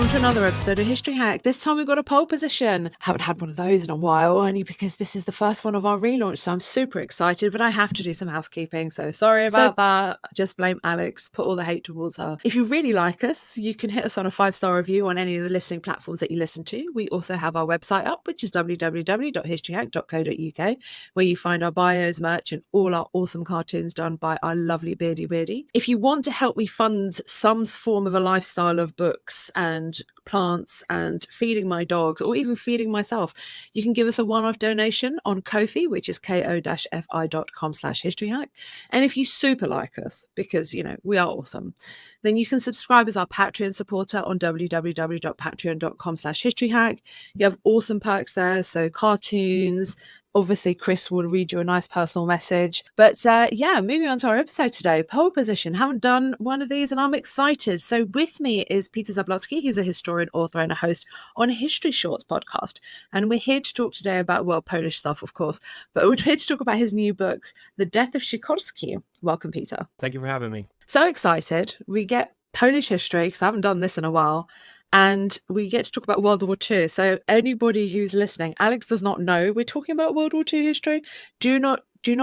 welcome to another episode of History Hack. This time we've got a pole position. Haven't had one of those in a while, only because this is the first one of our relaunch, so I'm super excited, but I have to do some housekeeping, so sorry about that. Just blame Alex, put all the hate towards her. If you really like us, you can hit us on a 5-star review on any of the listening platforms that you listen to. We also have our website up, which is www.historyhack.co.uk, where you find our bios, merch, and all our awesome cartoons done by our lovely Beardy Beardy. If you want to help me fund some form of a lifestyle of books and plants and feeding my dogs, or even feeding myself, you can give us a one-off donation on Ko-fi, which is ko-fi.com/historyhack. And if you super like us, because we are awesome, then you can subscribe as our Patreon supporter on www.patreon.com/historyhack. You have awesome perks there, so cartoons. Obviously, Chris will read you a nice personal message. But moving on to our episode today, pole position. Haven't done one of these and I'm excited. So with me is Peter Zablocki. He's a historian, author, and a host on a History Shorts podcast. And we're here to talk today about, Polish stuff, of course, but we're here to talk about his new book, The Death of Sikorski. Welcome, Peter. Thank you for having me. So excited. We get Polish history, because I haven't done this in a while. And we get to talk about World War II. So anybody who's listening, Alex does not know we're talking about World War II history. Do not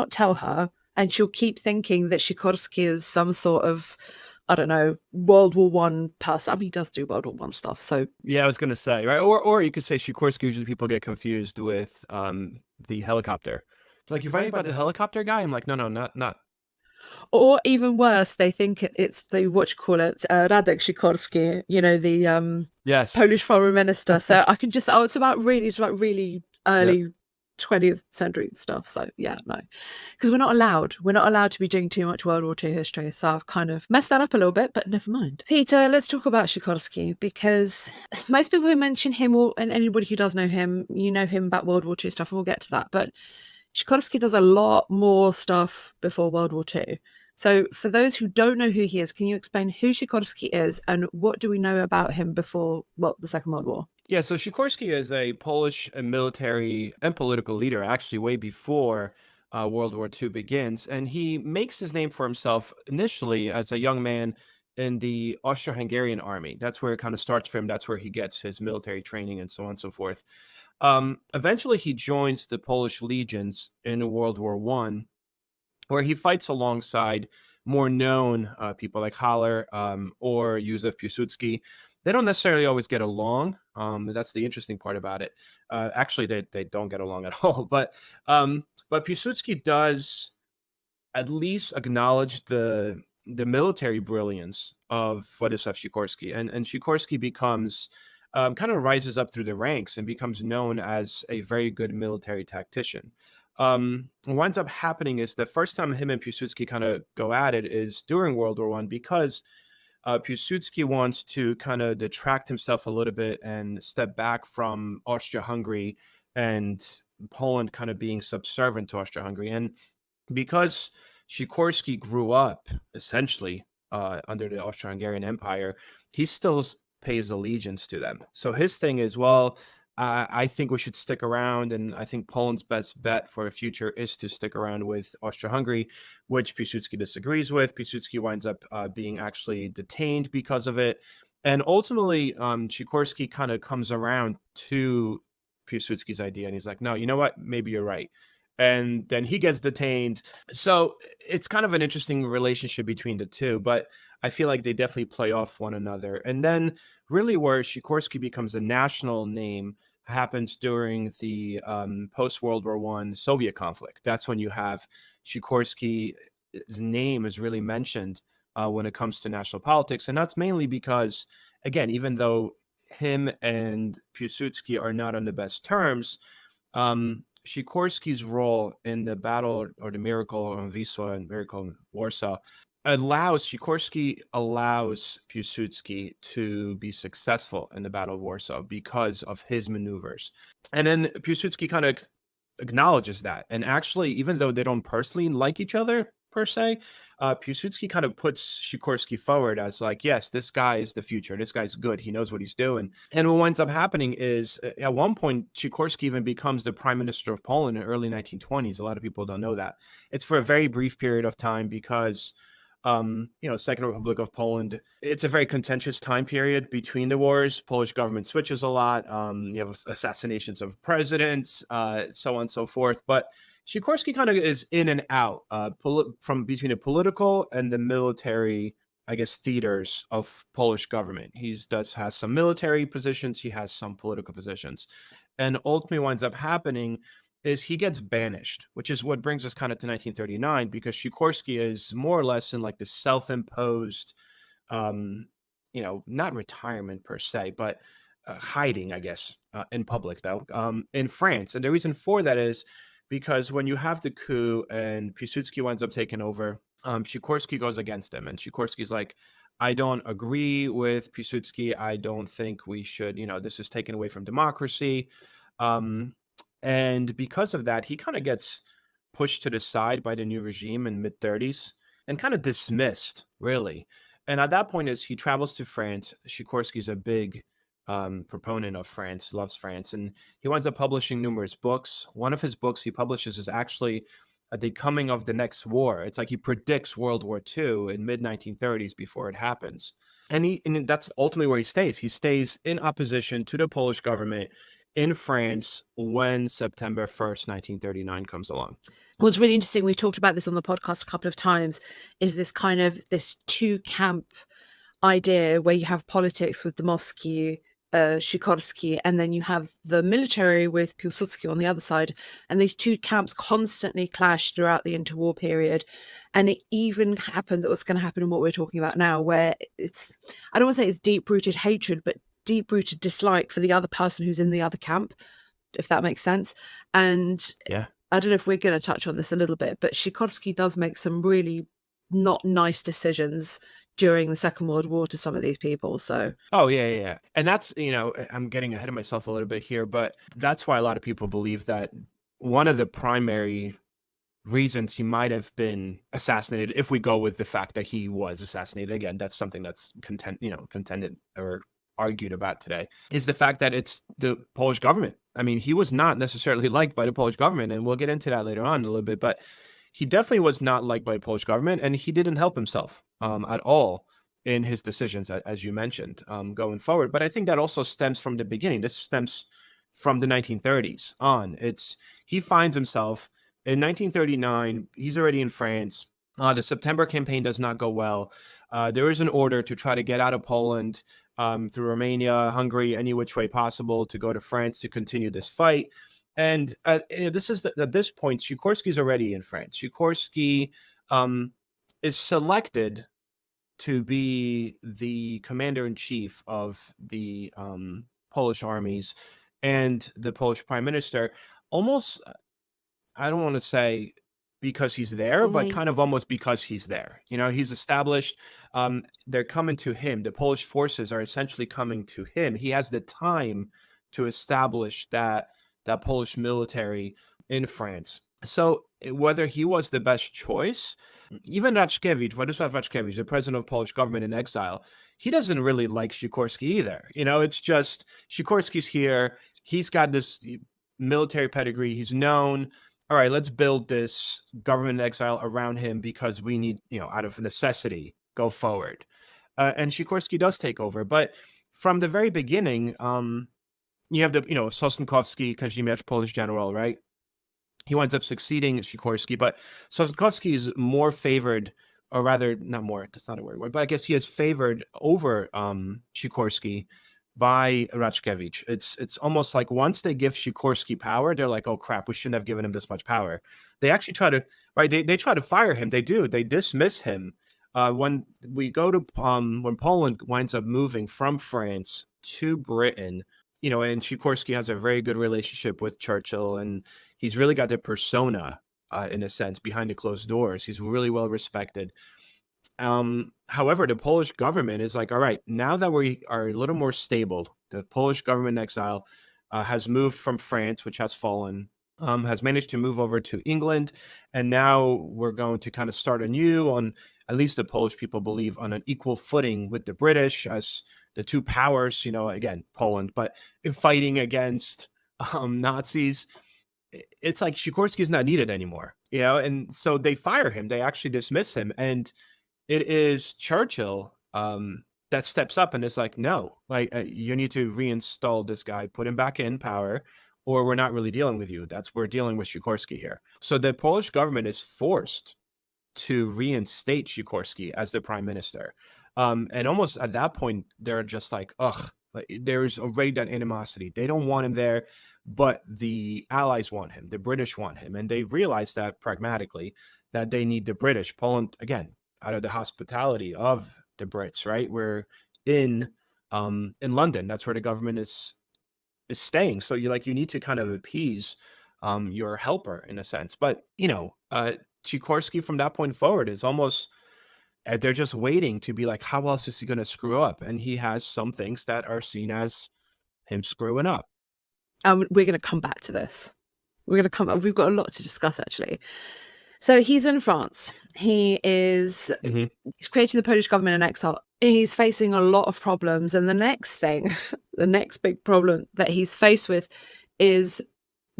tell her, and she'll keep thinking that Sikorski is some sort of, I don't know, World War I person. I mean, he does do World War I stuff. So yeah, I was going to say, right? Or you could say Sikorski. Usually people get confused with the helicopter. Like, you're writing about the helicopter guy? I'm like, no, not. Or even worse, they think it's the Radek Sikorski, the yes, Polish foreign minister. So I can just it's about really early 20th century stuff. So yeah, no, because we're not allowed to be doing too much World War II history. So I've kind of messed that up a little bit, but never mind. Peter, let's talk about Sikorski, because most people who mention him, and anybody who does know him, you know him about World War II stuff, and we'll get to that. But Sikorski does a lot more stuff before World War II. So for those who don't know who he is, can you explain who Sikorski is and what do we know about him before the Second World War? Yeah, so Sikorski is a Polish military and political leader, actually way before World War II begins. And he makes his name for himself initially as a young man in the Austro-Hungarian army. That's where it kind of starts for him. That's where he gets his military training and so on and so forth. Eventually, he joins the Polish legions in World War I, where he fights alongside more known people like Haller or Józef Piłsudski. They don't necessarily always get along. That's the interesting part about it. Actually, they don't get along at all. But Piłsudski does at least acknowledge the military brilliance of Władysław Sikorski, and Sikorski becomes kind of rises up through the ranks and becomes known as a very good military tactician. What winds up happening is the first time him and Piłsudski kind of go at it is during World War I, because Piłsudski wants to kind of detract himself a little bit and step back from Austria-Hungary and Poland kind of being subservient to Austria-Hungary. And because Sikorski grew up essentially under the Austro-Hungarian Empire, he still pays allegiance to them. So his thing is, I think we should stick around, and I think Poland's best bet for the future is to stick around with Austria-Hungary, which Piłsudski disagrees with. Piłsudski winds up being actually detained because of it. And ultimately, Sikorski kind of comes around to Piłsudski's idea, and he's like, no, you know what? Maybe you're right. And then he gets detained. So it's kind of an interesting relationship between the two, but I feel like they definitely play off one another. And then really where Sikorski becomes a national name happens during the post-World War I Soviet conflict. That's when you have Sikorski's name is really mentioned when it comes to national politics. And that's mainly because, again, even though him and Piłsudski are not on the best terms, Sikorski's role in the battle or the miracle on Wisła and miracle in Warsaw Sikorski allows Piłsudski to be successful in the Battle of Warsaw because of his maneuvers. And then Piłsudski kind of acknowledges that. And actually, even though they don't personally like each other per se, Piłsudski kind of puts Sikorski forward as like, yes, this guy is the future. This guy's good. He knows what he's doing. And what winds up happening is at one point, Sikorski even becomes the prime minister of Poland in the early 1920s. A lot of people don't know that. It's for a very brief period of time because Second Republic of Poland. It's a very contentious time period between the wars. Polish government switches a lot. You have assassinations of presidents, so on and so forth. But Sikorski kind of is in and out from between the political and the military, I guess, theaters of Polish government. Has some military positions. He has some political positions, and ultimately winds up happening is he gets banished, which is what brings us kind of to 1939, because Sikorski is more or less in like the self-imposed, not retirement per se, but hiding, I guess, in public though, in France. And the reason for that is because when you have the coup and Piłsudski winds up taking over, Sikorski goes against him, and Sikorski's like, I don't agree with Piłsudski. I don't think we should, this is taken away from democracy. And because of that, he kind of gets pushed to the side by the new regime in mid 30s and kind of dismissed, really. And at that point, as he travels to France, Sikorski's a big proponent of France, loves France, and he winds up publishing numerous books. One of his books he publishes is actually the coming of the next war. It's like he predicts World War II in mid 1930s before it happens. And that's ultimately where he stays. He stays in opposition to the Polish government in France when September 1st, 1939 comes along. What's really interesting, we've talked about this on the podcast a couple of times, is this two camp idea where you have politics with Dmowski, Sikorski, and then you have the military with Piłsudski on the other side. And these two camps constantly clash throughout the interwar period. And it even happens, what's going to happen in what we're talking about now, where I don't want to say it's deep-rooted hatred, but deep-rooted dislike for the other person who's in the other camp, if that makes sense. And yeah, I don't know if we're going to touch on this a little bit, but Sikorski does make some really not nice decisions during the Second World War to some of these people. So yeah. And that's, I'm getting ahead of myself a little bit here, but that's why a lot of people believe that one of the primary reasons he might have been assassinated, if we go with the fact that he was assassinated, again, that's something that's contended or argued about today, is the fact that it's the Polish government. I mean, he was not necessarily liked by the Polish government, and we'll get into that later on a little bit, but he definitely was not liked by the Polish government, and he didn't help himself at all in his decisions, as you mentioned, going forward. But I think that also stems from the beginning. This stems from the 1930s on. He finds himself in 1939, he's already in France. The September campaign does not go well. There is an order to try to get out of Poland through Romania, Hungary, any which way possible, to go to France to continue this fight. And at this point, Sikorski's already in France. Sikorski is selected to be the commander-in-chief of the Polish armies and the Polish prime minister. Almost, I don't want to say because he's there, but kind of almost because he's there. He's established. They're coming to him. The Polish forces are essentially coming to him. He has the time to establish that Polish military in France. So whether he was the best choice, even Raczkiewicz, Władysław Raczkiewicz, the president of Polish government in exile, he doesn't really like Sikorski either. It's just Sikorski's here. He's got this military pedigree. He's known. All right, let's build this government in exile around him because we need, out of necessity, go forward. And Sikorski does take over. But from the very beginning, you have the, Sosnkowski, Kazimierz, Polish general, right? He winds up succeeding Sikorski, but Sosnkowski is more favored, or rather, not more, that's not a word, but I guess he is favored over Sikorski by Raczkiewicz. It's almost like once they give Sikorski power, they're like, oh crap, we shouldn't have given him this much power. They actually try to, right? They try to fire him. They dismiss him. When we go to when Poland winds up moving from France to Britain, and Sikorski has a very good relationship with Churchill, and he's really got the persona, in a sense, behind the closed doors. He's really well respected. However, the Polish government is like, all right, now that we are a little more stable, the Polish government in exile has moved from France, which has fallen, has managed to move over to England, and now we're going to kind of start anew on, at least the Polish people believe, on an equal footing with the British as the two powers, again, Poland, but in fighting against Nazis. It's like Sikorski is not needed anymore, and so they fire him. They actually dismiss him, and it is Churchill that steps up and is like, no, like you need to reinstall this guy, put him back in power, or we're not really dealing with you. We're dealing with Sikorski here. So the Polish government is forced to reinstate Sikorski as the prime minister. And almost at that point, they're just like, ugh, like, there's already that animosity. They don't want him there, but the Allies want him. The British want him. And they realize that pragmatically, that they need the British. Poland, again, out of the hospitality of the Brits, right? We're in London. That's where the government is staying. So you need to kind of appease your helper in a sense. But Sikorski from that point forward is almost they're just waiting to be like, how else is he going to screw up? And he has some things that are seen as him screwing up. We're going to come back to this. We've got a lot to discuss, actually. So he's in France. He's creating the Polish government in exile. He's facing a lot of problems. And the next big problem that he's faced with is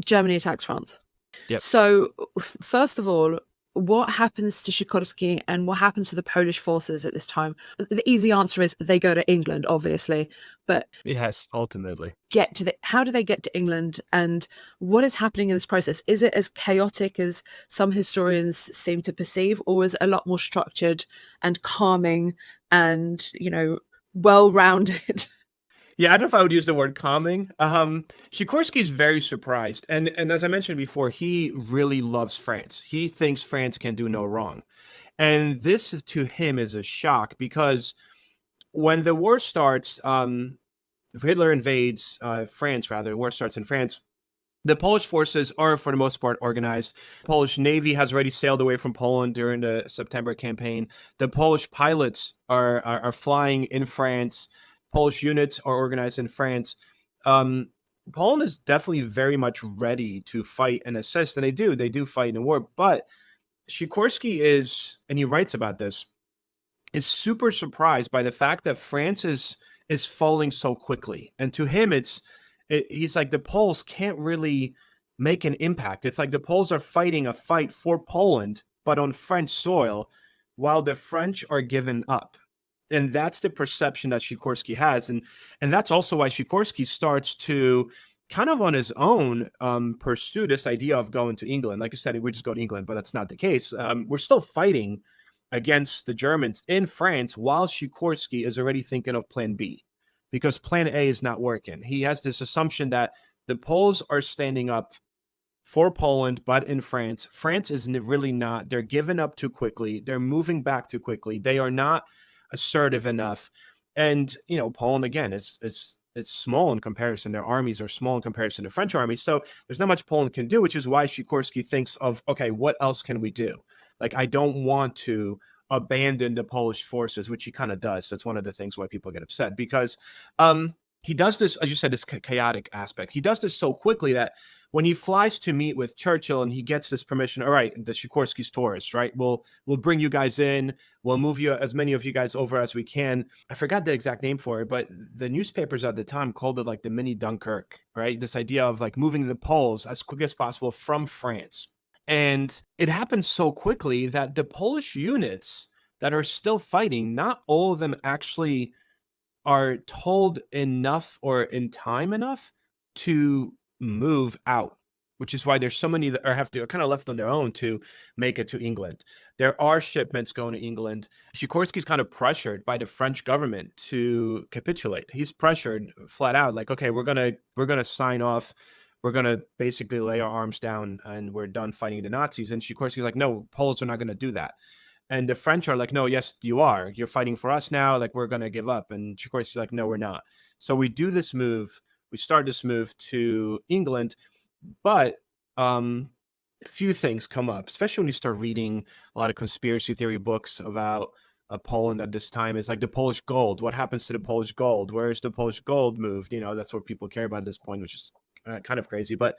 Germany attacks France. Yep. So first of all, what happens to Sikorski and what happens to the Polish forces at this time? The easy answer is they go to England, obviously. But yes, ultimately. How do they get to England, and what is happening in this process? Is it as chaotic as some historians seem to perceive, or is it a lot more structured and calming and, well-rounded? Yeah, I don't know if I would use the word calming. Sikorski is very surprised. And as I mentioned before, he really loves France. He thinks France can do no wrong. And this to him is a shock because when the war starts, Hitler invades France, rather, the war starts in France. The Polish forces are, for the most part, organized. The Polish Navy has already sailed away from Poland during the September campaign. The Polish pilots are flying in France. Polish units are organized in France. Poland is definitely very much ready to fight and assist, and they do fight in the war. But Sikorski is, and he writes about this, is super surprised by the fact that France is falling so quickly. And to him, he's like, the Poles can't really make an impact. It's like the Poles are fighting a fight for Poland, but on French soil, while the French are given up. And that's the perception that Sikorski has. And that's also why Sikorski starts to kind of on his own pursue this idea of going to England. Like you said, we just go to England, but that's not the case. We're still fighting against the Germans in France while Sikorski is already thinking of plan B, because plan A is not working. He has this assumption that the Poles are standing up for Poland, but in France. France is really not. They're giving up too quickly. They're moving back too quickly. They are not assertive enough. And, Poland, again, it's small in comparison. Their armies are small in comparison to French armies. So there's not much Poland can do, which is why Sikorski thinks of, okay, what else can we do? Like, I don't want to abandon the Polish forces, which he kind of does. That's one of the things why people get upset, because he does this, as you said, this chaotic aspect. He does this so quickly that when he flies to meet with Churchill and he gets this permission, all right, the Sikorski's tourists, right? We'll bring you guys in. We'll move you, as many of you guys, over as we can. I forgot the exact name for it, but the newspapers at the time called it like the mini Dunkirk, right? This idea of like moving the Poles as quick as possible from France. And it happens so quickly that the Polish units that are still fighting, not all of them actually are told enough or in time enough to move out, which is why there's so many that are kind of left on their own to make it to England. There are shipments going to England. Sikorski's kind of pressured by the French government to capitulate. He's pressured flat out, like, okay, we're gonna sign off. We're gonna basically lay our arms down and we're done fighting the Nazis. And Sikorski's like, no, Poles are not gonna do that. And the French are like, no, yes, you are. You're fighting for us now. Like, we're gonna give up. And Sikorski's like, no, we're not. So we do this move. We start this move to England, but a few things come up, especially when you start reading a lot of conspiracy theory books about Poland at this time. It's like the Polish gold. What happens to the Polish gold? Where is the Polish gold moved? That's what people care about at this point, which is kind of crazy. But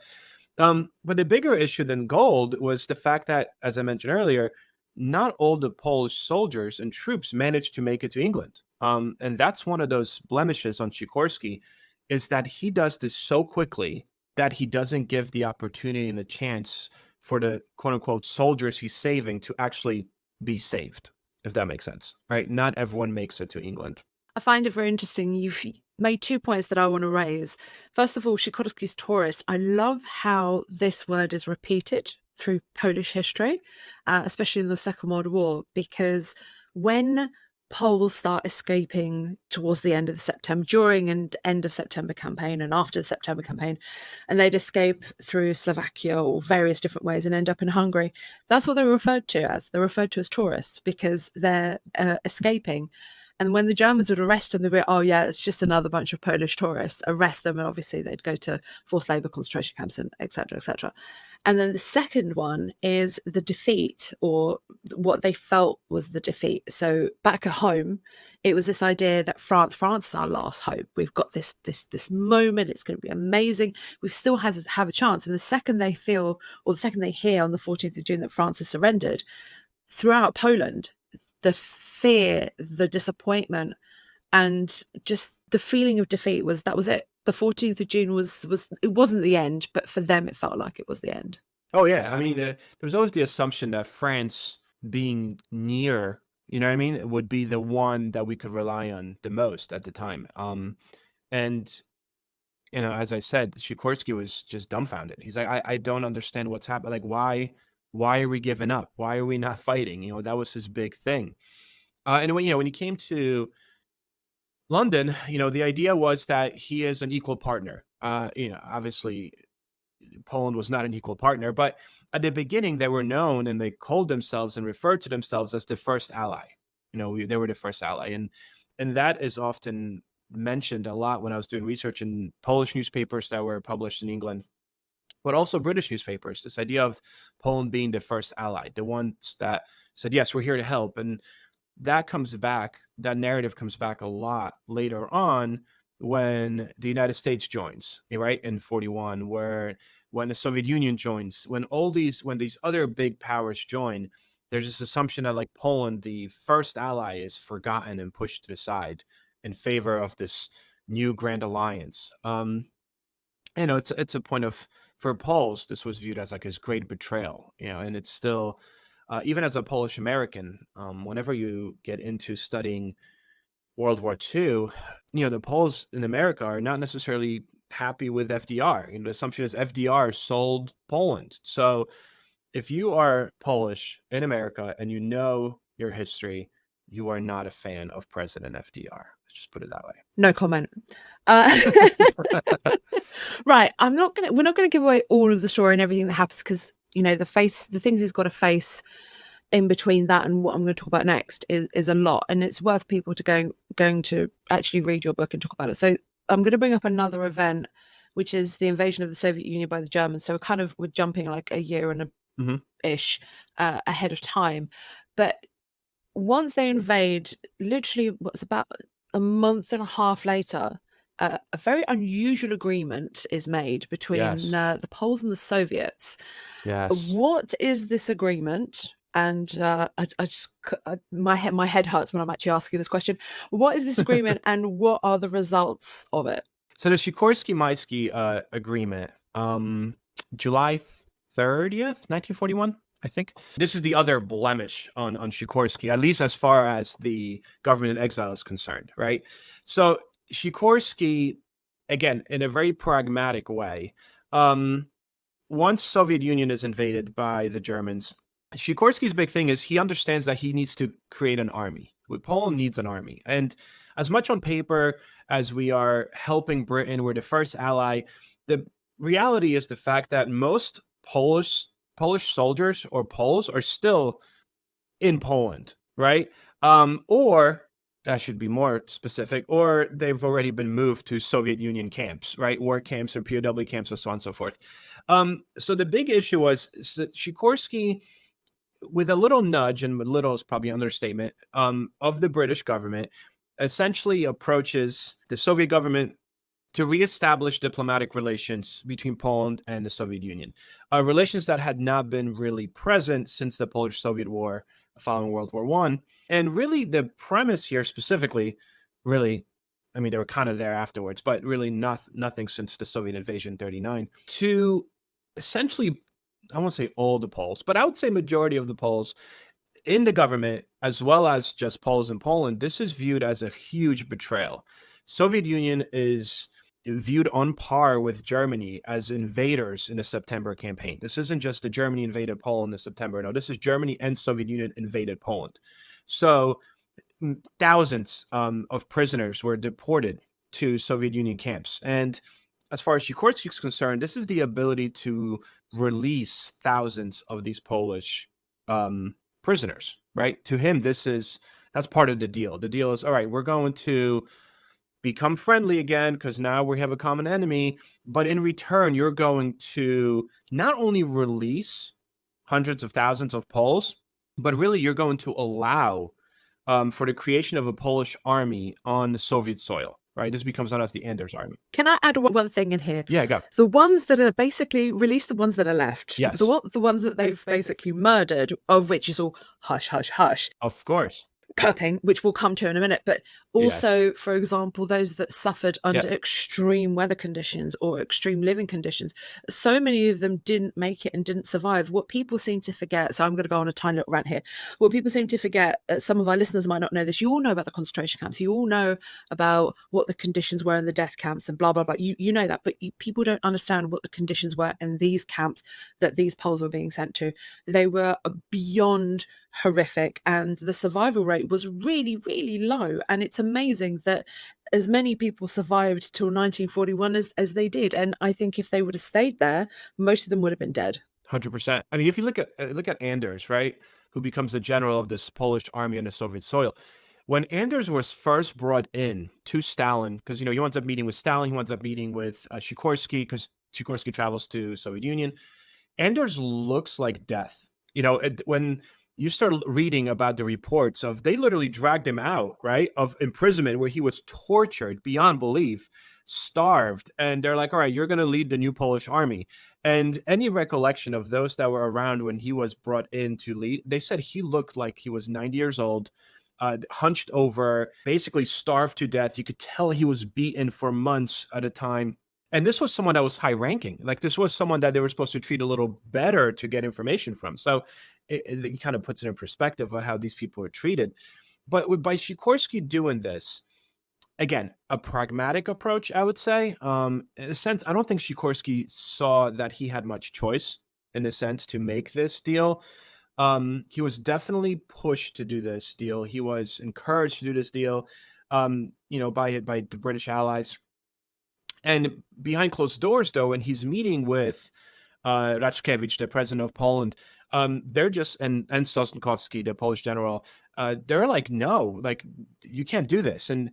the bigger issue than gold was the fact that, as I mentioned earlier, not all the Polish soldiers and troops managed to make it to England. And that's one of those blemishes on Sikorski, is that he does this so quickly that he doesn't give the opportunity and the chance for the quote unquote soldiers he's saving to actually be saved. if that makes sense, right? Not everyone makes it to England. I find it very interesting. You've made 2 points that I want to raise. First of all, Sikorski's Taurus. I love how this word is repeated through Polish history, especially in the Second World War, because when Poles start escaping towards the end of the September, during and end of September campaign and after the September campaign, and they'd escape through Slovakia or various different ways and end up in Hungary, that's what they're referred to as. They're referred to as tourists because they're escaping. And when the Germans would arrest them, they'd be, oh, yeah, it's just another bunch of Polish tourists, arrest them. And obviously, they'd go to forced labor concentration camps and et cetera, et cetera. And then the second one is the defeat, or what they felt was the defeat. So back at home, it was this idea that France is our last hope. We've got this moment. It's going to be amazing. We still have a chance. And the second they feel, or the second they hear on the 14th of June that France has surrendered, throughout Poland, the fear, the disappointment, and just the feeling of defeat was it. The 14th of June was it wasn't the end, but for them it felt like it was the end. Oh yeah, I mean, there was always the assumption that France being near, you know what I mean, would be the one that we could rely on the most at the time. And as I said, Sikorski was just dumbfounded. He's like, I don't understand what's happening. Like, why are we giving up? Why are we not fighting? That was his big thing. And when he came to London, the idea was that he is an equal partner. Obviously, Poland was not an equal partner, but at the beginning, they were known and they called themselves and referred to themselves as the first ally. They were the first ally, and that is often mentioned a lot when I was doing research in Polish newspapers that were published in England, but also British newspapers. This idea of Poland being the first ally, the ones that said, yes, we're here to help. And that narrative comes back a lot later on when the United States joins, right, in 41, when the Soviet Union joins, when these other big powers join, there's this assumption that, like, Poland, the first ally, is forgotten and pushed to the side in favor of this new grand alliance. It's a point of, for Poles, this was viewed as like his great betrayal, and it's still, even as a Polish American, whenever you get into studying World War II, the Poles in America are not necessarily happy with FDR. The assumption is FDR sold Poland. So if you are Polish in America and you know your history, you are not a fan of President FDR. Let's just put it that way. No comment. Right. We're not going to give away all of the story and everything that happens, because, the things he's got to face in between that and what I'm going to talk about next is a lot, and it's worth people to going to actually read your book and talk about it. So I'm going to bring up another event, which is the invasion of the Soviet Union by the Germans. So we're jumping like a year and a ish ahead of time. But once they invade, literally what's about a month and a half later, a very unusual agreement is made between the Poles and the Soviets. Yes. What is this agreement? And my head hurts when I'm actually asking this question. What is this agreement, and what are the results of it? So the Sikorski-Maisky agreement, July 30th, 1941, I think. This is the other blemish on Sikorski, at least as far as the government in exile is concerned, right? So Sikorski, again, in a very pragmatic way, once Soviet Union is invaded by the Germans, Sikorski's big thing is he understands that he needs to create an army. Poland needs an army. And as much on paper as we are helping Britain, we're the first ally, the reality is the fact that most Polish soldiers or Poles are still in Poland, right? Or that should be more specific, or they've already been moved to Soviet Union camps, right? War camps or POW camps or so on and so forth. So the big issue was Sikorski, with a little nudge, and little is probably an understatement, of the British government, essentially approaches the Soviet government to reestablish diplomatic relations between Poland and the Soviet Union, relations that had not been really present since the Polish-Soviet War following World War I. And really the premise here specifically, really, I mean, they were kind of there afterwards, but really nothing since the Soviet invasion in 1939, to essentially, I won't say all the Poles, but I would say majority of the Poles, in the government, as well as just Poles in Poland, this is viewed as a huge betrayal. Soviet Union is viewed on par with Germany as invaders in the September campaign. This isn't just the Germany invaded Poland in September. No, this is Germany and Soviet Union invaded Poland. So thousands of prisoners were deported to Soviet Union camps. And as far as Sikorski is concerned, this is the ability to release thousands of these Polish prisoners, right? To him, that's part of the deal. The deal is, all right, we're going to become friendly again because now we have a common enemy. But in return, you're going to not only release hundreds of thousands of Poles, but really you're going to allow for the creation of a Polish army on Soviet soil, right? This becomes known as the Anders Army. Can I add one thing in here? Yeah, go. The ones that are basically release the ones that are left. Yes. The ones that they've basically murdered, of which is all hush, hush, hush. Of course. Cutting, which we'll come to in a minute, but also, for example, those that suffered under extreme weather conditions or extreme living conditions, so many of them didn't make it and didn't survive. What people seem to forget, so I'm going to go on a tiny little rant here. What people seem to forget, some of our listeners might not know this, you all know about the concentration camps, you all know about what the conditions were in the death camps and blah, blah, blah. You know that, but people don't understand what the conditions were in these camps that these Poles were being sent to. They were beyond horrific, and the survival rate was really, really low. And it's amazing that as many people survived till 1941 as they did. And I think if they would have stayed there, most of them would have been dead. 100%. I mean, if you look at Anders, right, who becomes the general of this Polish army on the Soviet soil, when Anders was first brought in to Stalin, because he winds up meeting with Stalin, he winds up meeting with Sikorski, because Sikorski travels to Soviet Union. Anders looks like death. When you start reading about the reports of, they literally dragged him out, right, of imprisonment, where he was tortured beyond belief, starved, and they're like, all right, you're going to lead the new Polish army. And any recollection of those that were around when he was brought in to lead, they said he looked like he was 90 years old, hunched over, basically starved to death. You could tell he was beaten for months at a time. And this was someone that was high ranking. Like, this was someone that they were supposed to treat a little better to get information from. So it kind of puts it in perspective of how these people were treated. But by Sikorski doing this, again, a pragmatic approach, I would say. In a sense, I don't think Sikorski saw that he had much choice, in a sense, to make this deal. He was definitely pushed to do this deal. He was encouraged to do this deal, by the British allies. And behind closed doors, though, when he's meeting with Raczkiewicz, the president of Poland, they're just, and Sosnkowski, the Polish general, they're like, no, like, you can't do this. And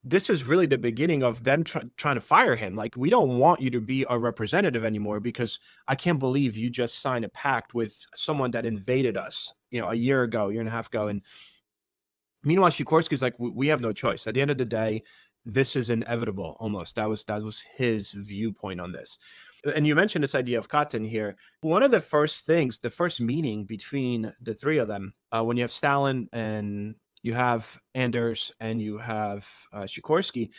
this is really the beginning of them trying to fire him. Like, we don't want you to be a representative anymore, because I can't believe you just signed a pact with someone that invaded us, a year and a half ago. And meanwhile, Sikorski's like, we have no choice. At the end of the day, this is inevitable, almost. That was his viewpoint on this. And you mentioned this idea of Katyn here. One of the first meeting between the three of them, when you have Stalin and you have Anders and you have Sikorski,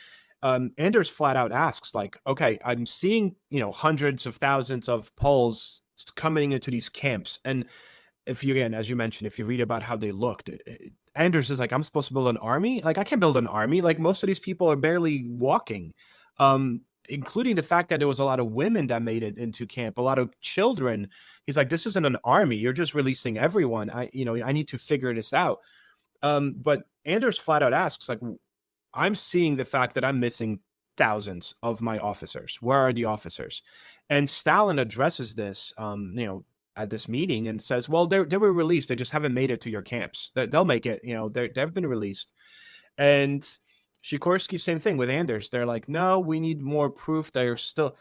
Anders flat out asks, like, okay, I'm seeing, hundreds of thousands of Poles coming into these camps. And if you, again, as you mentioned, if you read about how they looked, Anders is like, I'm supposed to build an army? Like, I can't build an army. Like, most of these people are barely walking, including the fact that there was a lot of women that made it into camp, a lot of children. He's like, this isn't an army. You're just releasing everyone. I need to figure this out. But Anders flat out asks, like, I'm seeing the fact that I'm missing thousands of my officers. Where are the officers? And Stalin addresses this, at this meeting, and says, well, they were released. They just haven't made it to your camps. They'll make it. They've been released. And Sikorski, same thing with Anders. They're like, no, we need more proof. They're still,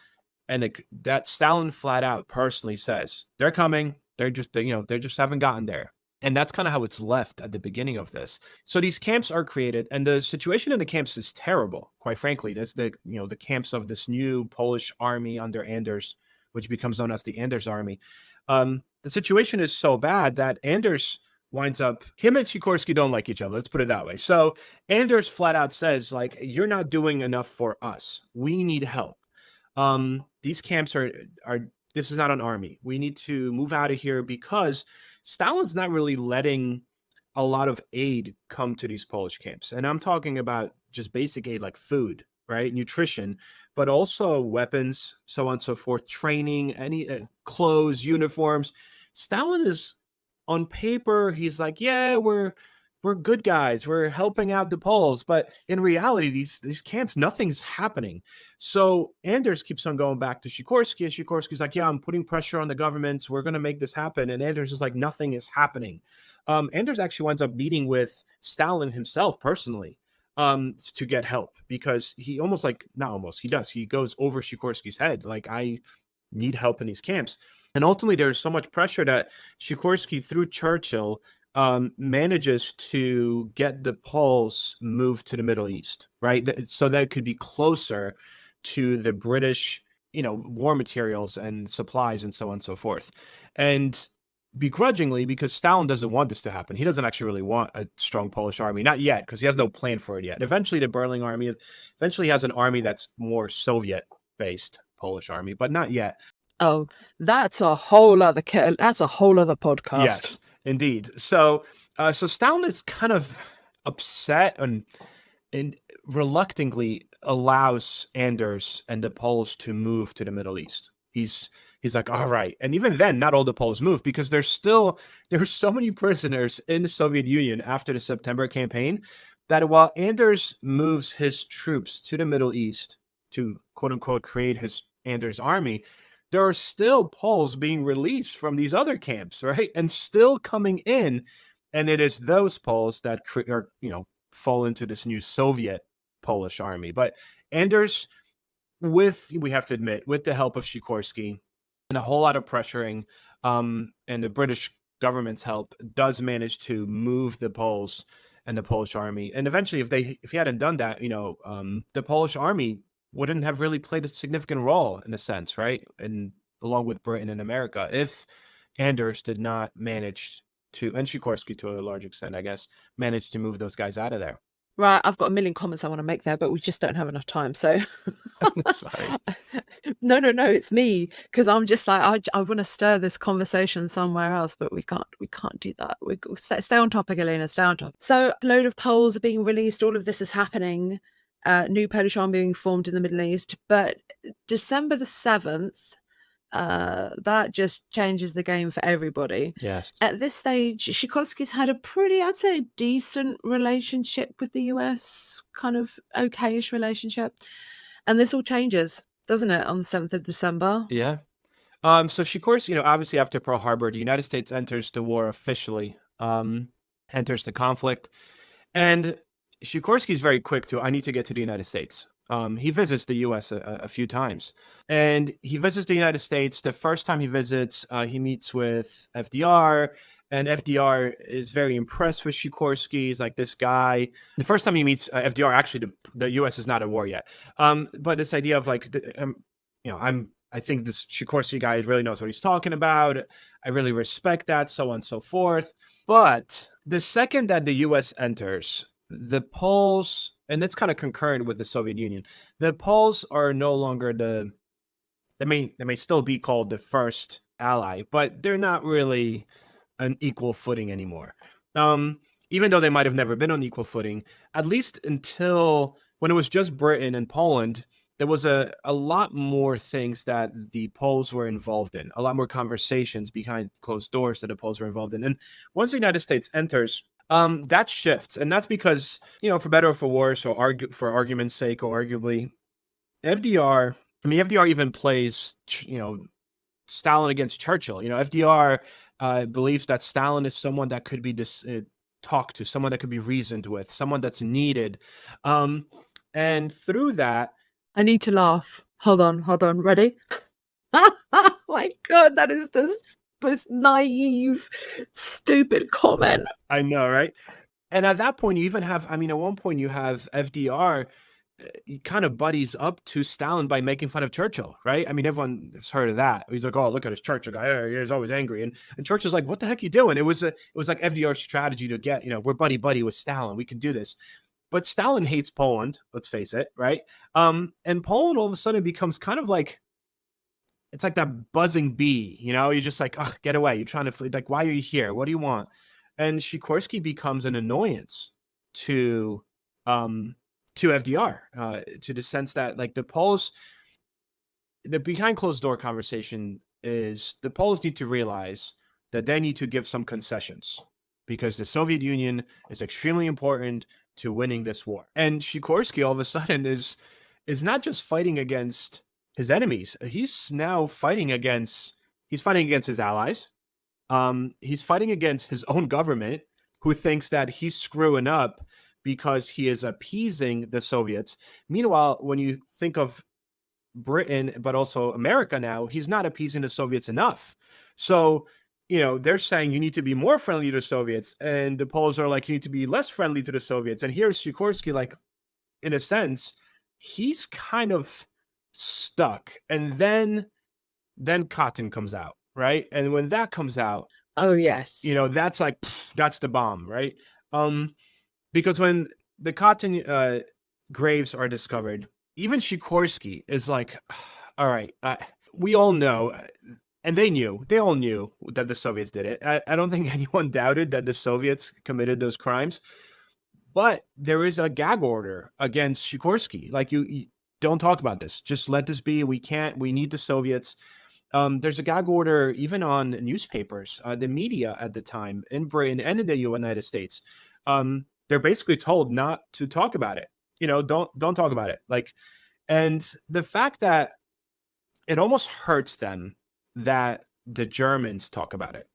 and that Stalin flat out personally says, they're coming. They just haven't gotten there. And that's kind of how it's left at the beginning of this. So these camps are created, and the situation in the camps is terrible, quite frankly. That's the camps of this new Polish army under Anders, which becomes known as the Anders Army. The situation is so bad that Anders winds up, him and Sikorski don't like each other. Let's put it that way. So Anders flat out says, like, you're not doing enough for us. We need help. These camps are this is not an army. We need to move out of here because Stalin's not really letting a lot of aid come to these Polish camps. And I'm talking about just basic aid like food, right? Nutrition, but also weapons, so on and so forth, training, any clothes, uniforms. Stalin is on paper, he's like, yeah, we're good guys. We're helping out the Poles, but in reality, these camps, nothing's happening. So Anders keeps on going back to Sikorski, and Sikorski's like, yeah, I'm putting pressure on the governments. We're going to make this happen. And Anders is like, nothing is happening. Anders actually winds up meeting with Stalin himself personally to get help because he almost like, not almost, he does. He goes over Sikorski's head. Like, I need help in these camps. And ultimately, there's so much pressure that Sikorski, through Churchill, manages to get the Poles moved to the Middle East, right? So that it could be closer to the British, war materials and supplies and so on and so forth. And begrudgingly, because Stalin doesn't want this to happen. He doesn't actually really want a strong Polish army. Not yet, because he has no plan for it yet. Eventually, the Berlin army eventually has an army that's more Soviet-based Polish army, but not yet. Oh, that's a whole other podcast. Yes, indeed. So Stalin is kind of upset and reluctantly allows Anders and the Poles to move to the Middle East. He's like, all right. And even then, not all the Poles move because there were so many prisoners in the Soviet Union after the September campaign that while Anders moves his troops to the Middle East to quote unquote create his Anders army, there are still Poles being released from these other camps, right? And still coming in. And it is those Poles that fall into this new Soviet Polish army. But Anders, we have to admit, with the help of Sikorski and a whole lot of pressuring and the British government's help, does manage to move the Poles and the Polish army. And eventually, if he hadn't done that, the Polish army wouldn't have really played a significant role in a sense, right? And along with Britain and America, if Anders did not manage to, and Sikorski to a large extent, I guess, manage to move those guys out of there. Right, I've got a million comments I want to make there, but we just don't have enough time. So, Sorry. No, it's me because I'm just like I want to stir this conversation somewhere else, but we can't do that. We stay on topic, Alina. Stay on topic. So, a load of Poles are being released. All of this is happening. New Polish army being formed in the Middle East, but December the 7th. That just changes the game for everybody. Yes. At this stage, Sikorski's had a pretty, I'd say, decent relationship with the US, kind of okayish relationship. And this all changes, doesn't it, on the 7th of December? Yeah. So Sikorski, obviously after Pearl Harbor, the United States enters the war officially, enters the conflict. And Sikorski is very quick to, I need to get to the United States. He visits the U.S. a few times, and he visits the United States. The first time he visits, he meets with FDR, and FDR is very impressed with Sikorski. He's like, this guy. The first time he meets FDR, actually, the U.S. is not at war yet. But this idea of like, I think this Sikorski guy really knows what he's talking about. I really respect that, so on and so forth. But the second that the U.S. enters, the Poles, and it's kind of concurrent with the Soviet Union, the Poles are no longer they may still be called the first ally, but they're not really an equal footing anymore. Even though they might have never been on equal footing, at least until when it was just Britain and Poland, there was a lot more things that the Poles were involved in, a lot more conversations behind closed doors that the Poles were involved in. And once the United States enters, that shifts, and that's because, for better or for worse, or for argument's sake, or arguably, FDR even plays, Stalin against Churchill. FDR believes that Stalin is someone that could be talked to, someone that could be reasoned with, someone that's needed, and through that, I need to laugh. Hold on. Ready? Oh my God, that is the most naive, stupid comment. I know, right? And at that point, you even have, at one point you have FDR, he kind of buddies up to Stalin by making fun of Churchill, right? Everyone has heard of that. He's like, oh, look at this Churchill guy. He's always angry. And Churchill's like, what the heck are you doing? It was like FDR's strategy to get, we're buddy with Stalin. We can do this. But Stalin hates Poland, let's face it, right? And Poland all of a sudden becomes kind of like it's like that buzzing bee, you're just like, oh, get away. You're trying to flee. Like, why are you here? What do you want? And Sikorski becomes an annoyance to um to FDR, to the sense that like the behind closed door conversation is the Poles need to realize that they need to give some concessions because the Soviet Union is extremely important to winning this war. And Sikorski all of a sudden is not just fighting against his enemies. He's fighting against his allies. He's fighting against his own government, who thinks that he's screwing up because he is appeasing the Soviets. Meanwhile, when you think of Britain, but also America now, he's not appeasing the Soviets enough. So, they're saying you need to be more friendly to the Soviets, and the Poles are like, you need to be less friendly to the Soviets. And here's Sikorski, like, in a sense, he's kind of stuck. And then Cotton comes out, right? And when that comes out, oh yes, that's like, that's the bomb, right? Because when the Cotton graves are discovered, even Sikorski is like, all right, we all know, and they all knew that the Soviets did it. I don't think anyone doubted that the Soviets committed those crimes, but there is a gag order against Sikorski. Like, you don't talk about this. Just let this be. We need the Soviets. There's a gag order even on newspapers, the media at the time in Britain and in the United States. They're basically told not to talk about it. Don't talk about it. Like, and the fact that it almost hurts them that the Germans talk about it.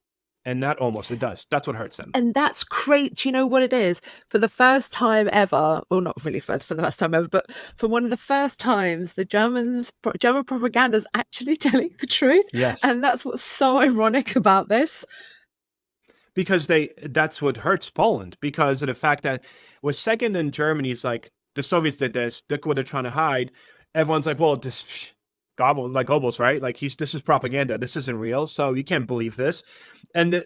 And not almost, it does. That's what hurts them. And that's great. Do you know what it is? For the first time ever, well, not really for the first time ever, but for one of the first times, the German propaganda is actually telling the truth. Yes. And that's what's so ironic about this. Because that's what hurts Poland, because of the fact that was second in Germany's like, the Soviets did this, look what they're trying to hide. Everyone's like, well, this Goebbels, right? Like, this is propaganda. This isn't real. So you can't believe this. And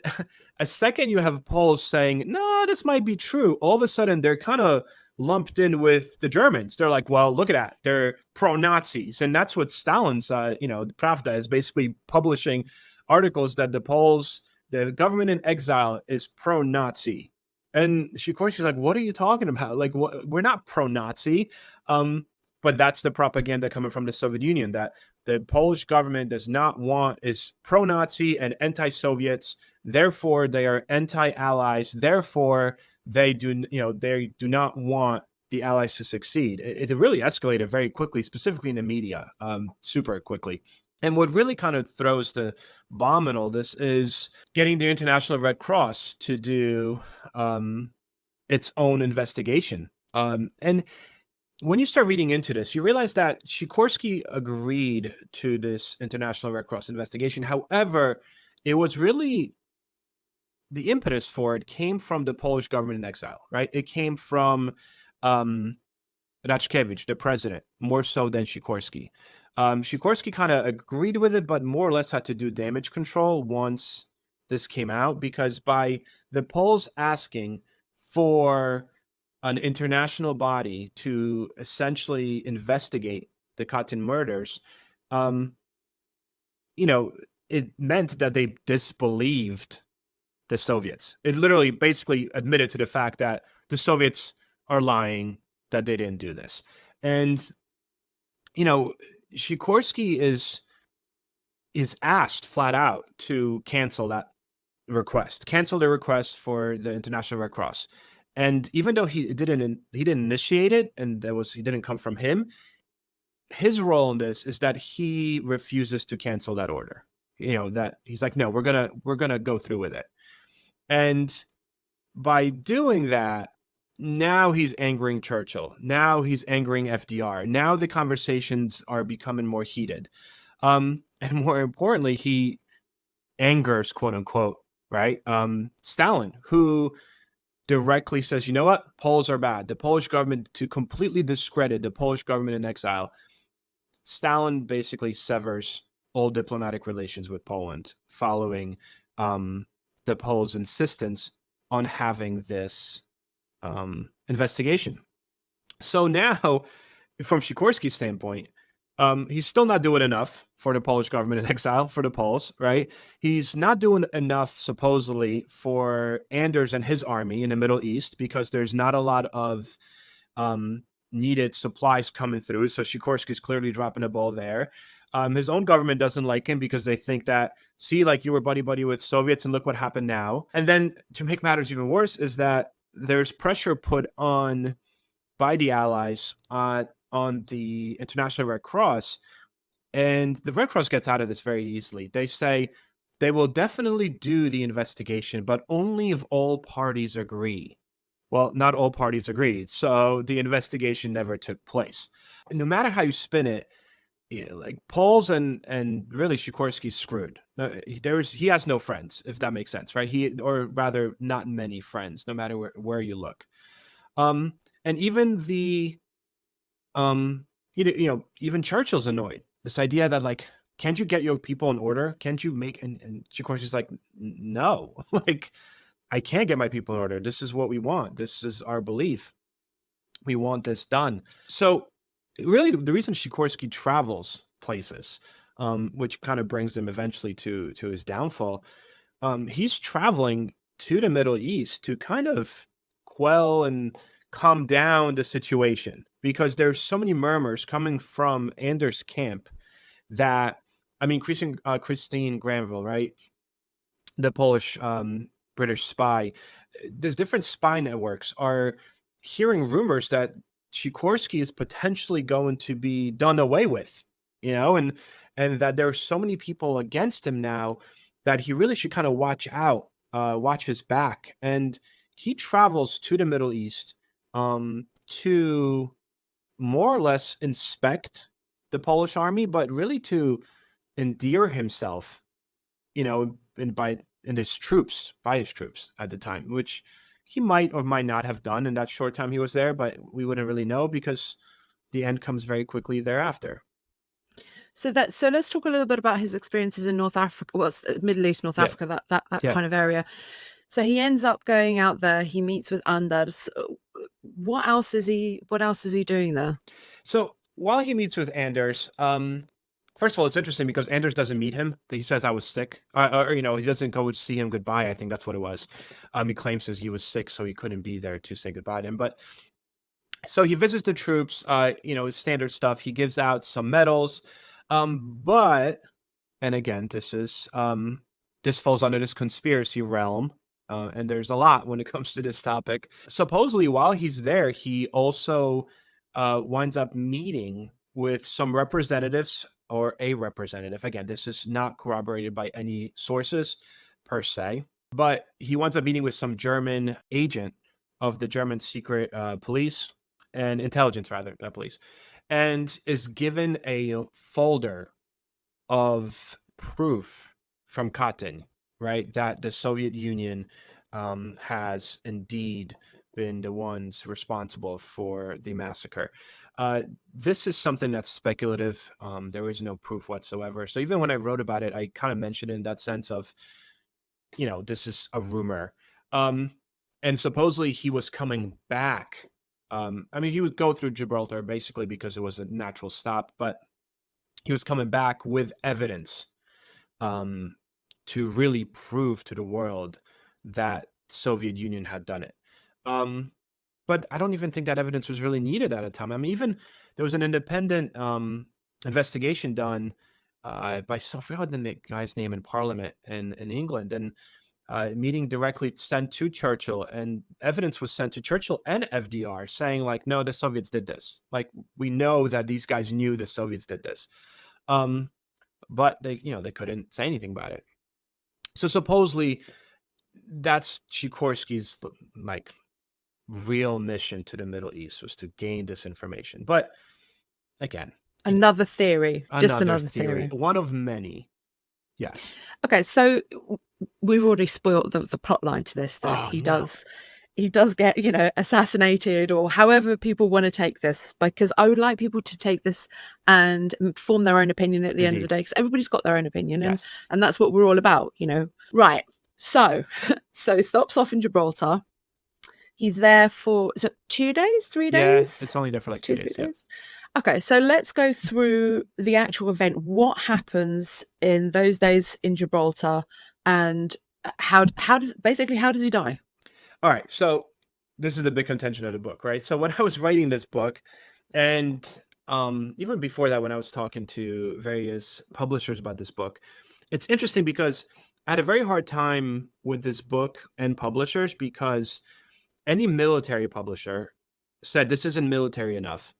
a second you have Poles saying, no, this might be true. All of a sudden they're kind of lumped in with the Germans. They're like, well, look at that. They're pro-Nazis. And that's what Stalin's, Pravda is basically publishing articles that the government in exile is pro-Nazi. And Sikorski's like, what are you talking about? Like, we're not pro-Nazi. But that's the propaganda coming from the Soviet Union, that the Polish government is pro-Nazi and anti-Soviets. Therefore, they are anti-allies. Therefore, they do not want the allies to succeed. It really escalated very quickly, specifically in the media, super quickly. And what really kind of throws the bomb in all this is getting the International Red Cross to do its own investigation. And when you start reading into this, you realize that Sikorski agreed to this International Red Cross investigation. However, it was really the impetus for it came from the Polish government in exile, right? It came from Raczkiewicz, the president, more so than Sikorski. Sikorski kind of agreed with it, but more or less had to do damage control once this came out, because by the Poles asking for an international body to essentially investigate the Katyn murders, it meant that they disbelieved the Soviets. It literally basically admitted to the fact that the Soviets are lying, that they didn't do this. And, Sikorski is asked flat out to cancel the request for the International Red Cross. And even though he didn't initiate it, and he didn't come from him, his role in this is that he refuses to cancel that order. That he's like, no, we're gonna go through with it. And by doing that, now he's angering Churchill. Now he's angering FDR. Now the conversations are becoming more heated. And more importantly, he angers, quote unquote, right? Stalin, who directly says, you know what? Poles are bad. The Polish government, to completely discredit the Polish government in exile, Stalin basically severs all diplomatic relations with Poland following the Poles' insistence on having this investigation. So now, from Sikorski's standpoint, He's still not doing enough for the Polish government in exile, for the Poles, right? He's not doing enough, supposedly, for Anders and his army in the Middle East because there's not a lot of um, needed supplies coming through. So Sikorski's clearly dropping the ball there. His own government doesn't like him because they think that, see, like you were buddy-buddy with Soviets and look what happened now. And then to make matters even worse is that there's pressure put on by the Allies on the International Red Cross, and the Red Cross gets out of this very easily. They say they will definitely do the investigation, but only if all parties agree. Well, not all parties agreed, so the investigation never took place. And no matter how you spin it, like Poles and really Sikorski's screwed. No, he has no friends, if that makes sense, right? Or rather, not many friends, no matter where you look. And even the even Churchill's annoyed. This idea that, like, can't you get your people in order? Can't you make and Sikorski's like, no, like, I can't get my people in order. This is what we want. This is our belief. We want this done. So really the reason Sikorski travels places, which kind of brings him eventually to his downfall, he's traveling to the Middle East to kind of quell and calm down the situation because there's so many murmurs coming from Anders' camp that, I mean, Christine Granville, right? The Polish British spy. There's different spy networks are hearing rumors that Sikorski is potentially going to be done away with, and that there are so many people against him now that he really should kind of watch out, watch his back. And he travels to the Middle East to more or less inspect the Polish army, but really to endear himself, by his troops at the time, which he might or might not have done in that short time he was there, but we wouldn't really know because the end comes very quickly thereafter. So let's talk a little bit about his experiences in North Africa. Well, it's Middle East, North Africa, that kind of area. So he ends up going out there. He meets with Anders. What else is he doing there? So while he meets with Anders, first of all, it's interesting because Anders doesn't meet him. He says I was sick, or he doesn't go to see him goodbye. I think that's what it was. He claims that he was sick, so he couldn't be there to say goodbye to him. But so he visits the troops. His standard stuff. He gives out some medals, but and again, this falls under this conspiracy realm. And there's a lot when it comes to this topic. Supposedly, while he's there, he also winds up meeting with some representatives or a representative. Again, this is not corroborated by any sources per se, but he winds up meeting with some German agent of the German secret police and intelligence, rather, police, and is given a folder of proof from Katyn, right, that the Soviet Union has indeed been the ones responsible for the massacre. This is something that's speculative. There is no proof whatsoever. So even when I wrote about it, I kind of mentioned it in that sense of, this is a rumor. And supposedly he was coming back. He would go through Gibraltar basically because it was a natural stop, but he was coming back with evidence to really prove to the world that Soviet Union had done it. But I don't even think that evidence was really needed at the time. Even there was an independent investigation done by, I forgot the guy's name in Parliament in England, and meeting directly sent to Churchill, and evidence was sent to Churchill and FDR saying, like, no, the Soviets did this. Like, we know that these guys knew the Soviets did this. But they couldn't say anything about it. So supposedly that's Sikorski's like real mission to the Middle East, was to gain this information. But again, another theory. One of many. Yes. Okay, so we've already spoiled the plot line to this, that he does get, assassinated, or however people want to take this, because I would like people to take this and form their own opinion at the end of the day, because everybody's got their own opinion, and that's what we're all about, Right. So he stops off in Gibraltar. He's there for, is it 2 days, 3 days? Yeah, it's only there for like 2 days. Okay, so let's go through the actual event. What happens in those days in Gibraltar, and how does he die? All right, so this is the big contention of the book, right? So when I was writing this book, and even before that, when I was talking to various publishers about this book, it's interesting because I had a very hard time with this book and publishers because any military publisher said this isn't military enough.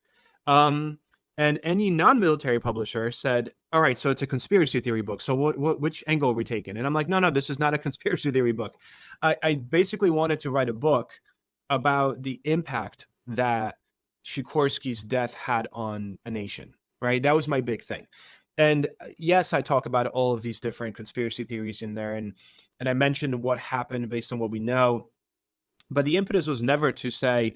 Um, and any non-military publisher said, "All right, so it's a conspiracy theory book. So which angle are we taking?" And I'm like, "No, this is not a conspiracy theory book. I basically wanted to write a book about the impact that Sikorski's death had on a nation. Right, that was my big thing. And yes, I talk about all of these different conspiracy theories in there, and I mentioned what happened based on what we know. But the impetus was never to say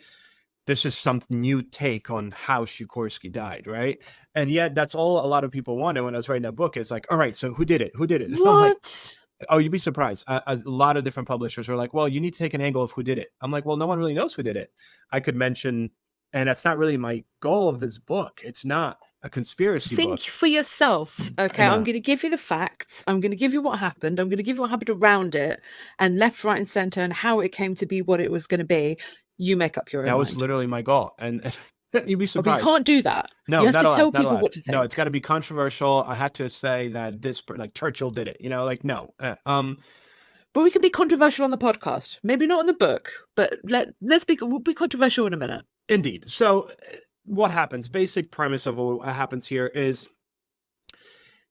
this is some new take on how Sikorski died, right? And yet that's all a lot of people wanted when I was writing that book. Is like, all right, so who did it? Who did it? And I'm like, What? oh, you'd be surprised. A lot of different publishers were like, well, you need to take an angle of who did it. I'm like, well, no one really knows who did it. I could mention, and that's not really my goal of this book. It's not a conspiracy Think book. for yourself. Okay, And I'm going to give you the facts. I'm going to give you what happened. I'm going to give you what happened around it, and left, right, and center, and how it came to be what it was going to be. You make up your own that was mind. literally my goal. And you'd be Oh, but you surprised. can't do that. No, You have not to allowed. tell Not people allowed. what to No, it's think. got to be controversial. I had to say that like Churchill did it. Like no. But we can be controversial on the podcast. Maybe not in the book, but we'll be controversial in a minute. Indeed. So what happens? Basic premise of what happens here is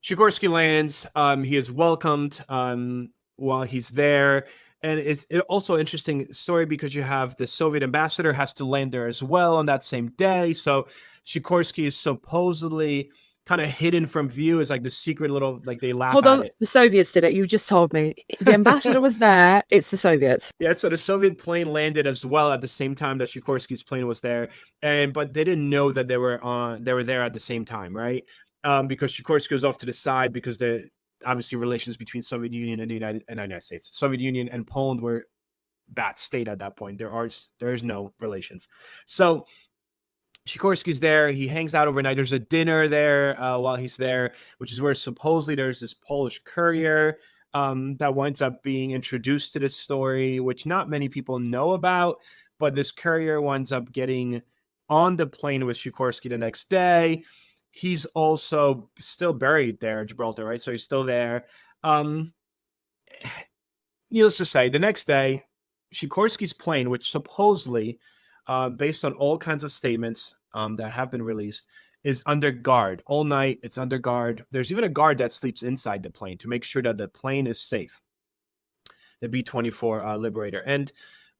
Sikorski lands. He is welcomed while he's there. And it's also interesting story because you have the Soviet ambassador has to land there as well on that same day. So Sikorski is supposedly kind of hidden from view as like the secret little, like they laugh Hold at on, it. the Soviets did it. You just told me. The ambassador was there. It's the Soviets. Yeah, so the Soviet plane landed as well at the same time that Sikorski's plane was there, but they didn't know that they were there at the same time, right? Because Sikorski was off to the side because the obviously relations between Soviet Union and the United States, Soviet Union and Poland were that state at that point. There is no relations, so Sikorski's there. He hangs out overnight. There's a dinner there while he's there, which is where supposedly there's this Polish courier that winds up being introduced to this story, which not many people know about. But this courier winds up getting on the plane with Sikorski the next day. He's also still buried there in Gibraltar, right? So he's still there. Um, Needless to say, the next day, Sikorski's plane, which supposedly, based on all kinds of statements that have been released, is under guard all night. It's under guard. There's even a guard that sleeps inside the plane to make sure that the plane is safe. The B-24 Liberator. And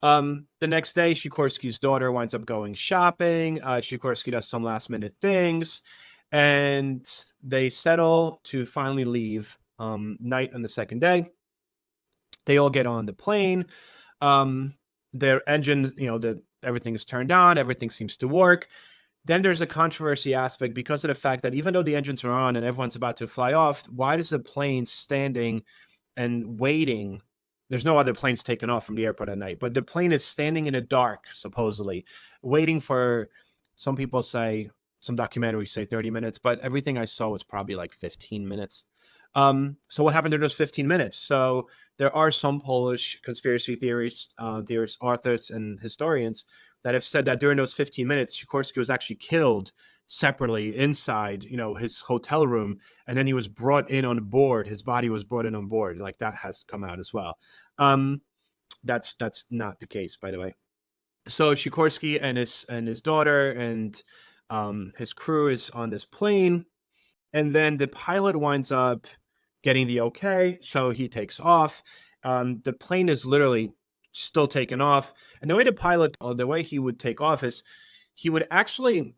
the next day, Sikorski's daughter winds up going shopping. Sikorski does some last minute things, and they settle to finally leave night on the second day. They all get on the plane. Their engine, everything is turned on. Everything seems to work. Then there's a controversy aspect because of the fact that even though the engines are on and everyone's about to fly off, why is the plane standing and waiting? There's no other planes taking off from the airport at night, but the plane is standing in the dark, supposedly, waiting for, some people say, some documentaries say 30 minutes, but everything I saw was probably like 15 minutes. So what happened in those 15 minutes? So there are some Polish conspiracy theorists, authors, and historians that have said that during those 15 minutes, Sikorski was actually killed separately inside, his hotel room, and then he was brought in on board. His body was brought in on board. Like that has come out as well. That's not the case, by the way. So Sikorski and his daughter and his crew is on this plane. And then the pilot winds up getting the okay, so he takes off. The plane is literally still taking off. And the way the way he would take off is he would actually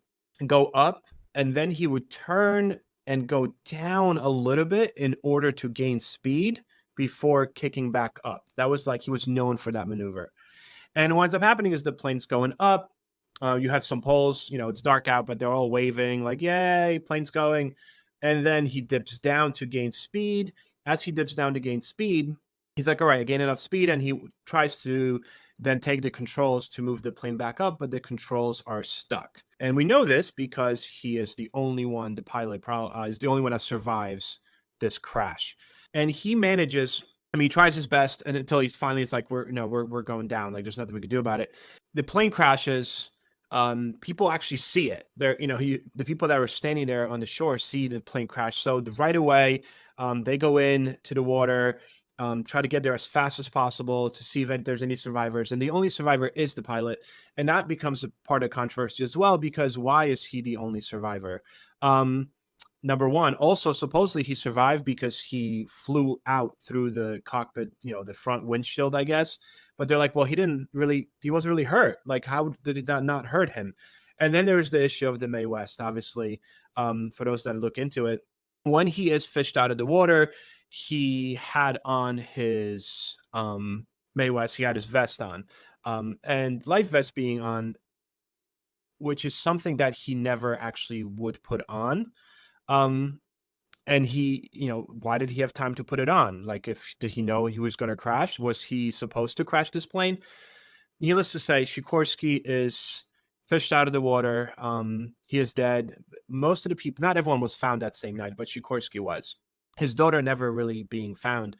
go up and then he would turn and go down a little bit in order to gain speed before kicking back up. That was like he was known for that maneuver. And what ends up happening is the plane's going up. You have some Poles, it's dark out, but they're all waving like, yay, plane's going. And then he dips down to gain speed. As he dips down to gain speed, he's like, all right, I gained enough speed. And he tries to then take the controls to move the plane back up, but the controls are stuck. And we know this because he is the only one, the pilot is the only one that survives this crash. And he manages, I mean, he tries his best, and until he's finally, it's like, we're going down. Like, there's nothing we can do about it. The plane crashes. People actually see it. The people that were standing there on the shore see the plane crash. So right away, they go in to the water, try to get there as fast as possible to see if there's any survivors. And the only survivor is the pilot. And that becomes a part of controversy as well, because why is he the only survivor? Number one, also supposedly he survived because he flew out through the cockpit, the front windshield, I guess. But they're like, well, he wasn't really hurt. Like, how did that not hurt him? And then there's the issue of the Mae West, obviously, for those that look into it. When he is fished out of the water, he had on his Mae West, he had his vest on, and life vest being on, which is something that he never actually would put on. And he, why did he have time to put it on? Like, did he know he was going to crash? Was he supposed to crash this plane? Needless to say, Sikorski is fished out of the water. He is dead. Most of the people, not everyone was found that same night, but Sikorski was. His daughter never really being found.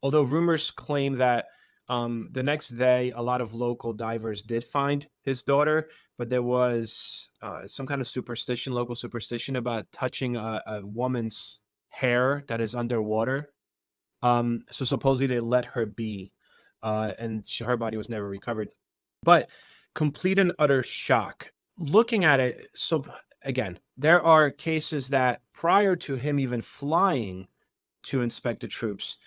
Although rumors claim that the next day, a lot of local divers did find his daughter, but there was some kind of local superstition about touching a woman's hair that is underwater. So supposedly they let her be, and her body was never recovered. But complete and utter shock. Looking at it, so again, there are cases that prior to him even flying to inspect the troops,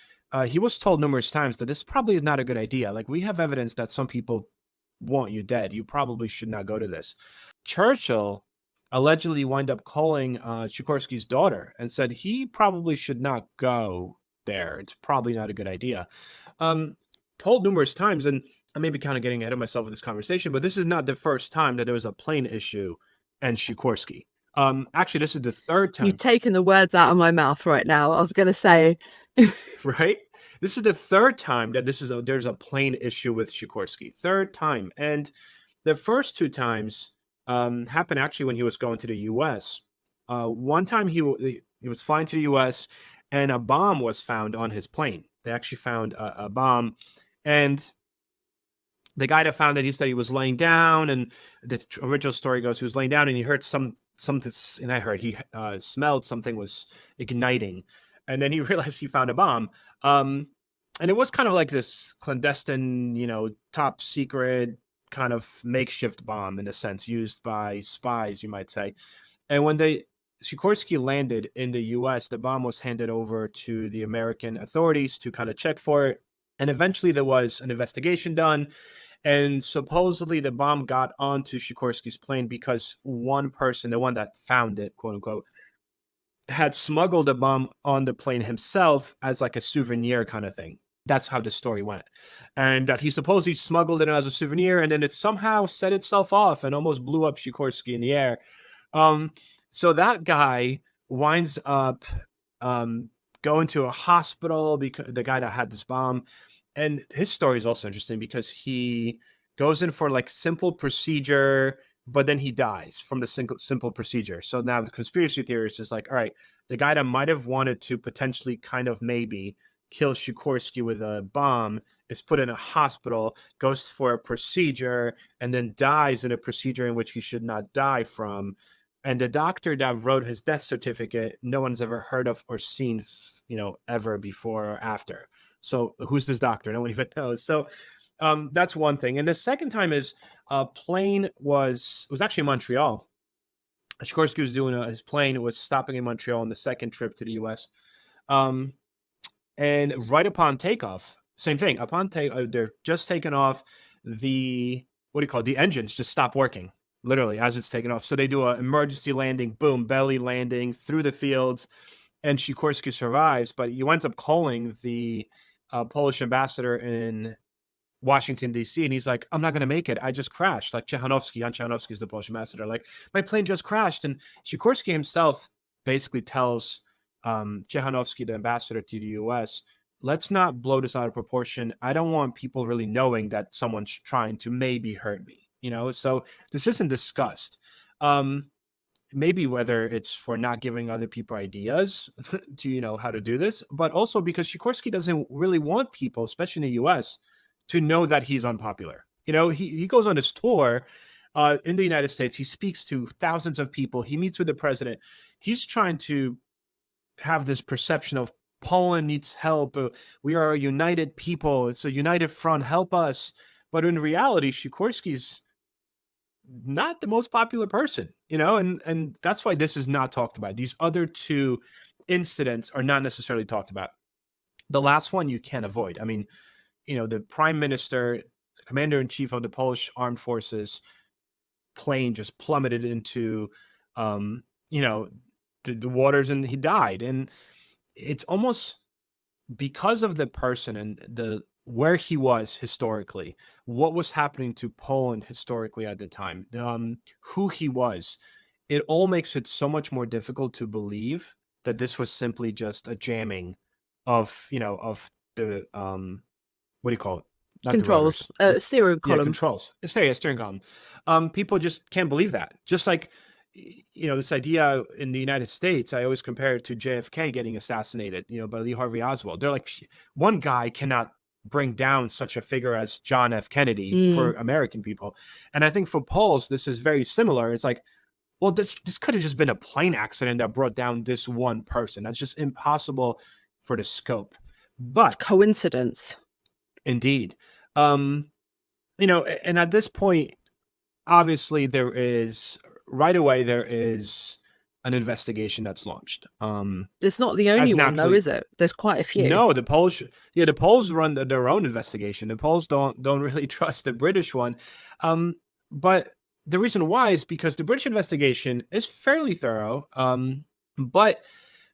he was told numerous times that this probably is not a good idea. Like, we have evidence that some people want you dead. You probably should not go to this. Churchill allegedly wound up calling Sikorski's daughter and said he probably should not go there. It's probably not a good idea. Told numerous times, and I may be kind of getting ahead of myself with this conversation, but this is not the first time that there was a plane issue and Sikorski. Actually, this is the third time. You've taken the words out of my mouth right now. I was going to say... Right? This is the third time that there's a plane issue with Sikorski. Third time. And the first two times happened actually when he was going to the U.S. One time he was flying to the U.S. and a bomb was found on his plane. They actually found a bomb. And the guy that found it, he said he was laying down, and the original story goes he was laying down and he heard something, and I heard he smelled something was igniting. And then he realized he found a bomb. And it was kind of like this clandestine, top secret kind of makeshift bomb, in a sense, used by spies, you might say. And when Sikorski landed in the U.S., the bomb was handed over to the American authorities to kind of check for it. And eventually there was an investigation done. And supposedly the bomb got onto Sikorski's plane because one person, the one that found it, quote unquote, had smuggled a bomb on the plane himself as like a souvenir kind of thing. That's how the story went. And that he supposedly smuggled it as a souvenir, and then it somehow set itself off and almost blew up Sikorski in the air. So that guy winds up going to a hospital, because the guy that had this bomb. And his story is also interesting because he goes in for like simple procedure, but then he dies from the simple procedure. So now the conspiracy theorist is like, all right, the guy that might have wanted to potentially kind of maybe kill Sikorski with a bomb is put in a hospital, goes for a procedure, and then dies in a procedure in which he should not die from. And the doctor that wrote his death certificate, no one's ever heard of or seen, ever before or after. So who's this doctor? No one even knows. So that's one thing. And the second time is a plane it was actually in Montreal. Sikorski was doing his plane was stopping in Montreal on the second trip to the U.S. And right upon takeoff, same thing. They're just taking off. The engines just stop working, literally, as it's taking off. So they do an emergency landing, boom, belly landing through the fields, and Sikorski survives. But he winds up calling the Polish ambassador in Washington, D.C., and he's like, I'm not going to make it. I just crashed. Like Jan Czachanowski is the Polish ambassador. Like, my plane just crashed. And Sikorski himself basically tells Czachanowski, the ambassador to the U.S., let's not blow this out of proportion. I don't want people really knowing that someone's trying to maybe hurt me, So this isn't discussed. Maybe whether it's for not giving other people ideas to, how to do this, but also because Sikorski doesn't really want people, especially in the US, to know that he's unpopular. He goes on his tour in the United States. He speaks to thousands of people. He meets with the president. He's trying to have this perception of Poland needs help. We are a united people. It's a united front. Help us. But in reality, Sikorski's not the most popular person, and that's why this is not talked about. These other two incidents are not necessarily talked about. The last one you can't avoid. I mean, the prime minister, commander in chief of the Polish armed forces, plane just plummeted into, the waters, and he died. And it's almost because of the person and the where he was historically, what was happening to Poland historically at the time, who he was. It all makes it so much more difficult to believe that this was simply just a jamming of, of the what do you call it? Not the Controls, rotors. steering Yeah, column. controls. Steering column. People just can't believe that. Just like, this idea in the United States, I always compare it to JFK getting assassinated, by Lee Harvey Oswald. They're like, one guy cannot bring down such a figure as John F. Kennedy for American people. And I think for Poles, this is very similar. It's like, well, this could have just been a plane accident that brought down this one person. That's just impossible for the scope. But coincidence. Indeed. And at this point, obviously right away there is an investigation that's launched. It's not the only one though, is it? There's quite a few. No, the Poles run their own investigation. The Poles don't really trust the British one. But the reason why is because the British investigation is fairly thorough. But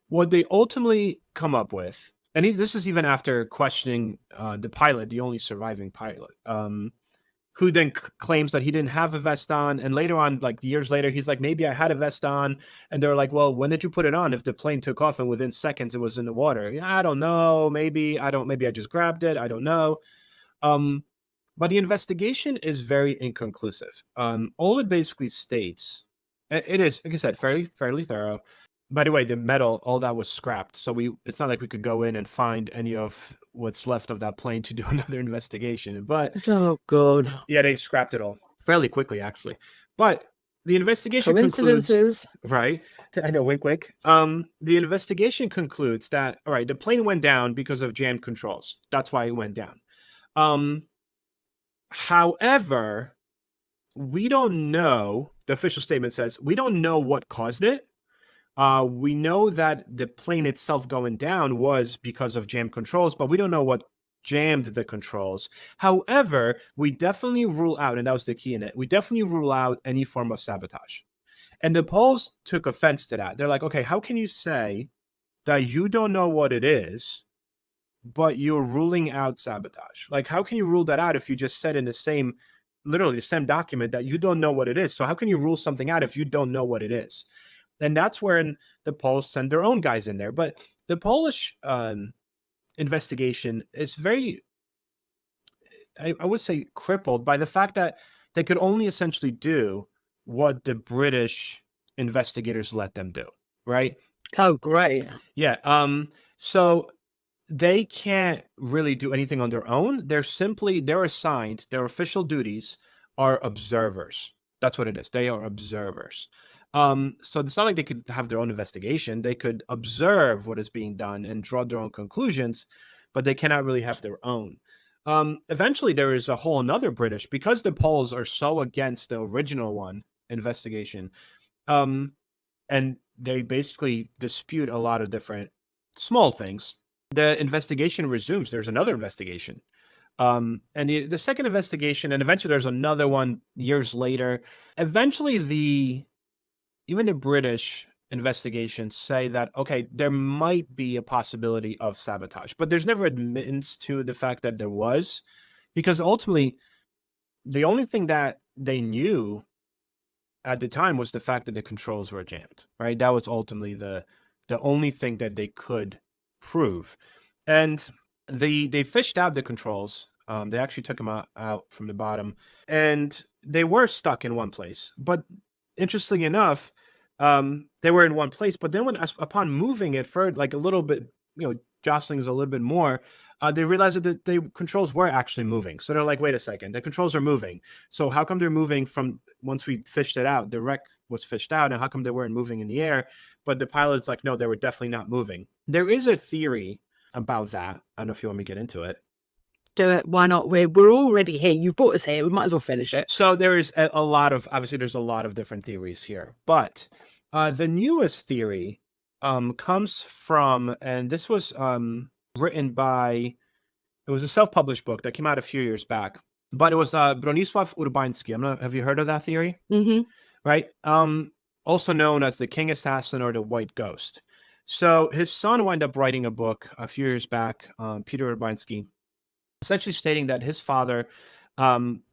what they ultimately come up with, and this is even after questioning the pilot, the only surviving pilot, who then claims that he didn't have a vest on. And later on, like years later, he's like, maybe I had a vest on. And they're like, well, when did you put it on if the plane took off and within seconds it was in the water? I don't know. Maybe I just grabbed it. I don't know. But the investigation is very inconclusive. All it basically states, it is, like I said, fairly thorough. By the way, the metal, all that was scrapped. So it's not like we could go in and find any of what's left of that plane to do another investigation. But oh god, yeah, they scrapped it all fairly quickly, actually. But the investigation coincidences, right? I know, wink, wink. The investigation concludes that all right, the plane went down because of jammed controls. That's why it went down. However, we don't know. The official statement says we don't know what caused it. We know that the plane itself going down was because of jammed controls, but we don't know what jammed the controls. However, we definitely rule out, and that was the key in it, we definitely rule out any form of sabotage. And the Poles took offense to that. They're like, okay, how can you say that you don't know what it is, but you're ruling out sabotage? Like, how can you rule that out if you just said in literally the same document that you don't know what it is? So how can you rule something out if you don't know what it is? And that's where the Poles send their own guys in there. But the Polish investigation is very, I would say, crippled by the fact that they could only essentially do what the British investigators let them do, right? Oh, great. Yeah. So they can't really do anything on their own. They're assigned, their official duties are observers. That's what it is. They are observers. So it's not like they could have their own investigation. They could observe what is being done and draw their own conclusions, but they cannot really have their own. Eventually, there is a whole another British, because the Poles are so against the original one investigation, and they basically dispute a lot of different small things. The investigation resumes. There's another investigation. And the second investigation, and eventually there's another one years later. Eventually, even the British investigations say that, okay, there might be a possibility of sabotage, but there's never admittance to the fact that there was, because ultimately the only thing that they knew at the time was the fact that the controls were jammed, right? That was ultimately the only thing that they could prove. And they fished out the controls. They actually took them out from the bottom, and they were stuck in one place. But interestingly enough, they were in one place. But then upon moving it further, like a little bit, jostling is a little bit more, they realized that the controls were actually moving. So they're like, wait a second, the controls are moving. So how come they're moving from once we fished it out? The wreck was fished out, and how come they weren't moving in the air? But the pilot's like, no, they were definitely not moving. There is a theory about that. I don't know if you want me to get into it. Do it. Why not? We're already here. You've brought us here. We might as well finish it. So there is a lot of, obviously there's a lot of different theories here, but the newest theory comes from, and this was written by, it was a self-published book that came out a few years back, but it was Bronisław Urbański. Have you heard of that theory? Mm-hmm. Right. Also known as the King Assassin or the White Ghost. So his son wound up writing a book a few years back, Peter Urbański, essentially stating that his father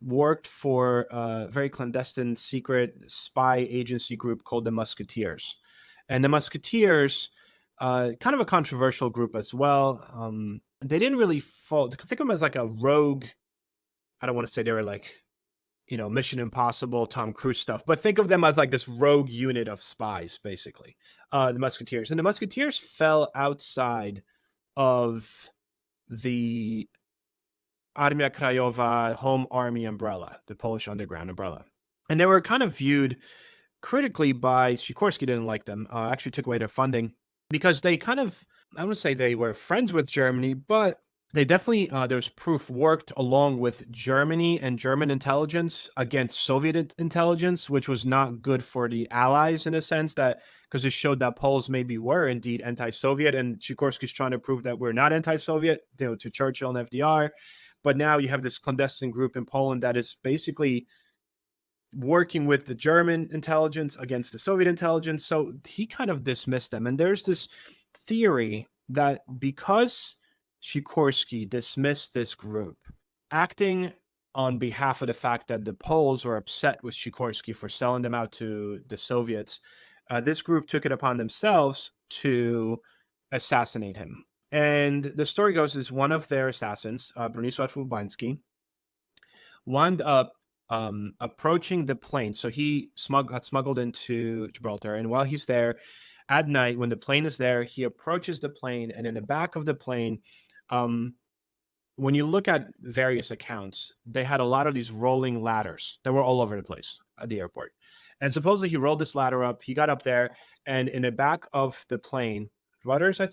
worked for a very clandestine secret spy agency group called the Musketeers. And the Musketeers, kind of a controversial group as well. They didn't really fall, think of them as like a rogue. I don't want to say they were like, Mission Impossible, Tom Cruise stuff, but think of them as like this rogue unit of spies, basically, the Musketeers. And the Musketeers fell outside of the Armia Krajowa Home Army umbrella, the Polish underground umbrella. And they were kind of viewed critically by Sikorski, didn't like them, actually took away their funding because they kind of, I wouldn't say they were friends with Germany, but they definitely, there's proof, worked along with Germany and German intelligence against Soviet intelligence, which was not good for the Allies in a sense, that because it showed that Poles maybe were indeed anti-Soviet, and Sikorski's trying to prove that we're not anti-Soviet, to Churchill and FDR. But now you have this clandestine group in Poland that is basically working with the German intelligence against the Soviet intelligence. So he kind of dismissed them. And there's this theory that because Sikorski dismissed this group, acting on behalf of the fact that the Poles were upset with Sikorski for selling them out to the Soviets, this group took it upon themselves to assassinate him. And the story goes is one of their assassins, Bronisław Urbański, wound up approaching the plane. So he got smuggled into Gibraltar. And while he's there at night, when the plane is there, he approaches the plane. And in the back of the plane, when you look at various accounts, they had a lot of these rolling ladders that were all over the place at the airport. And supposedly he rolled this ladder up. He got up there, and in the back of the plane, rudders, I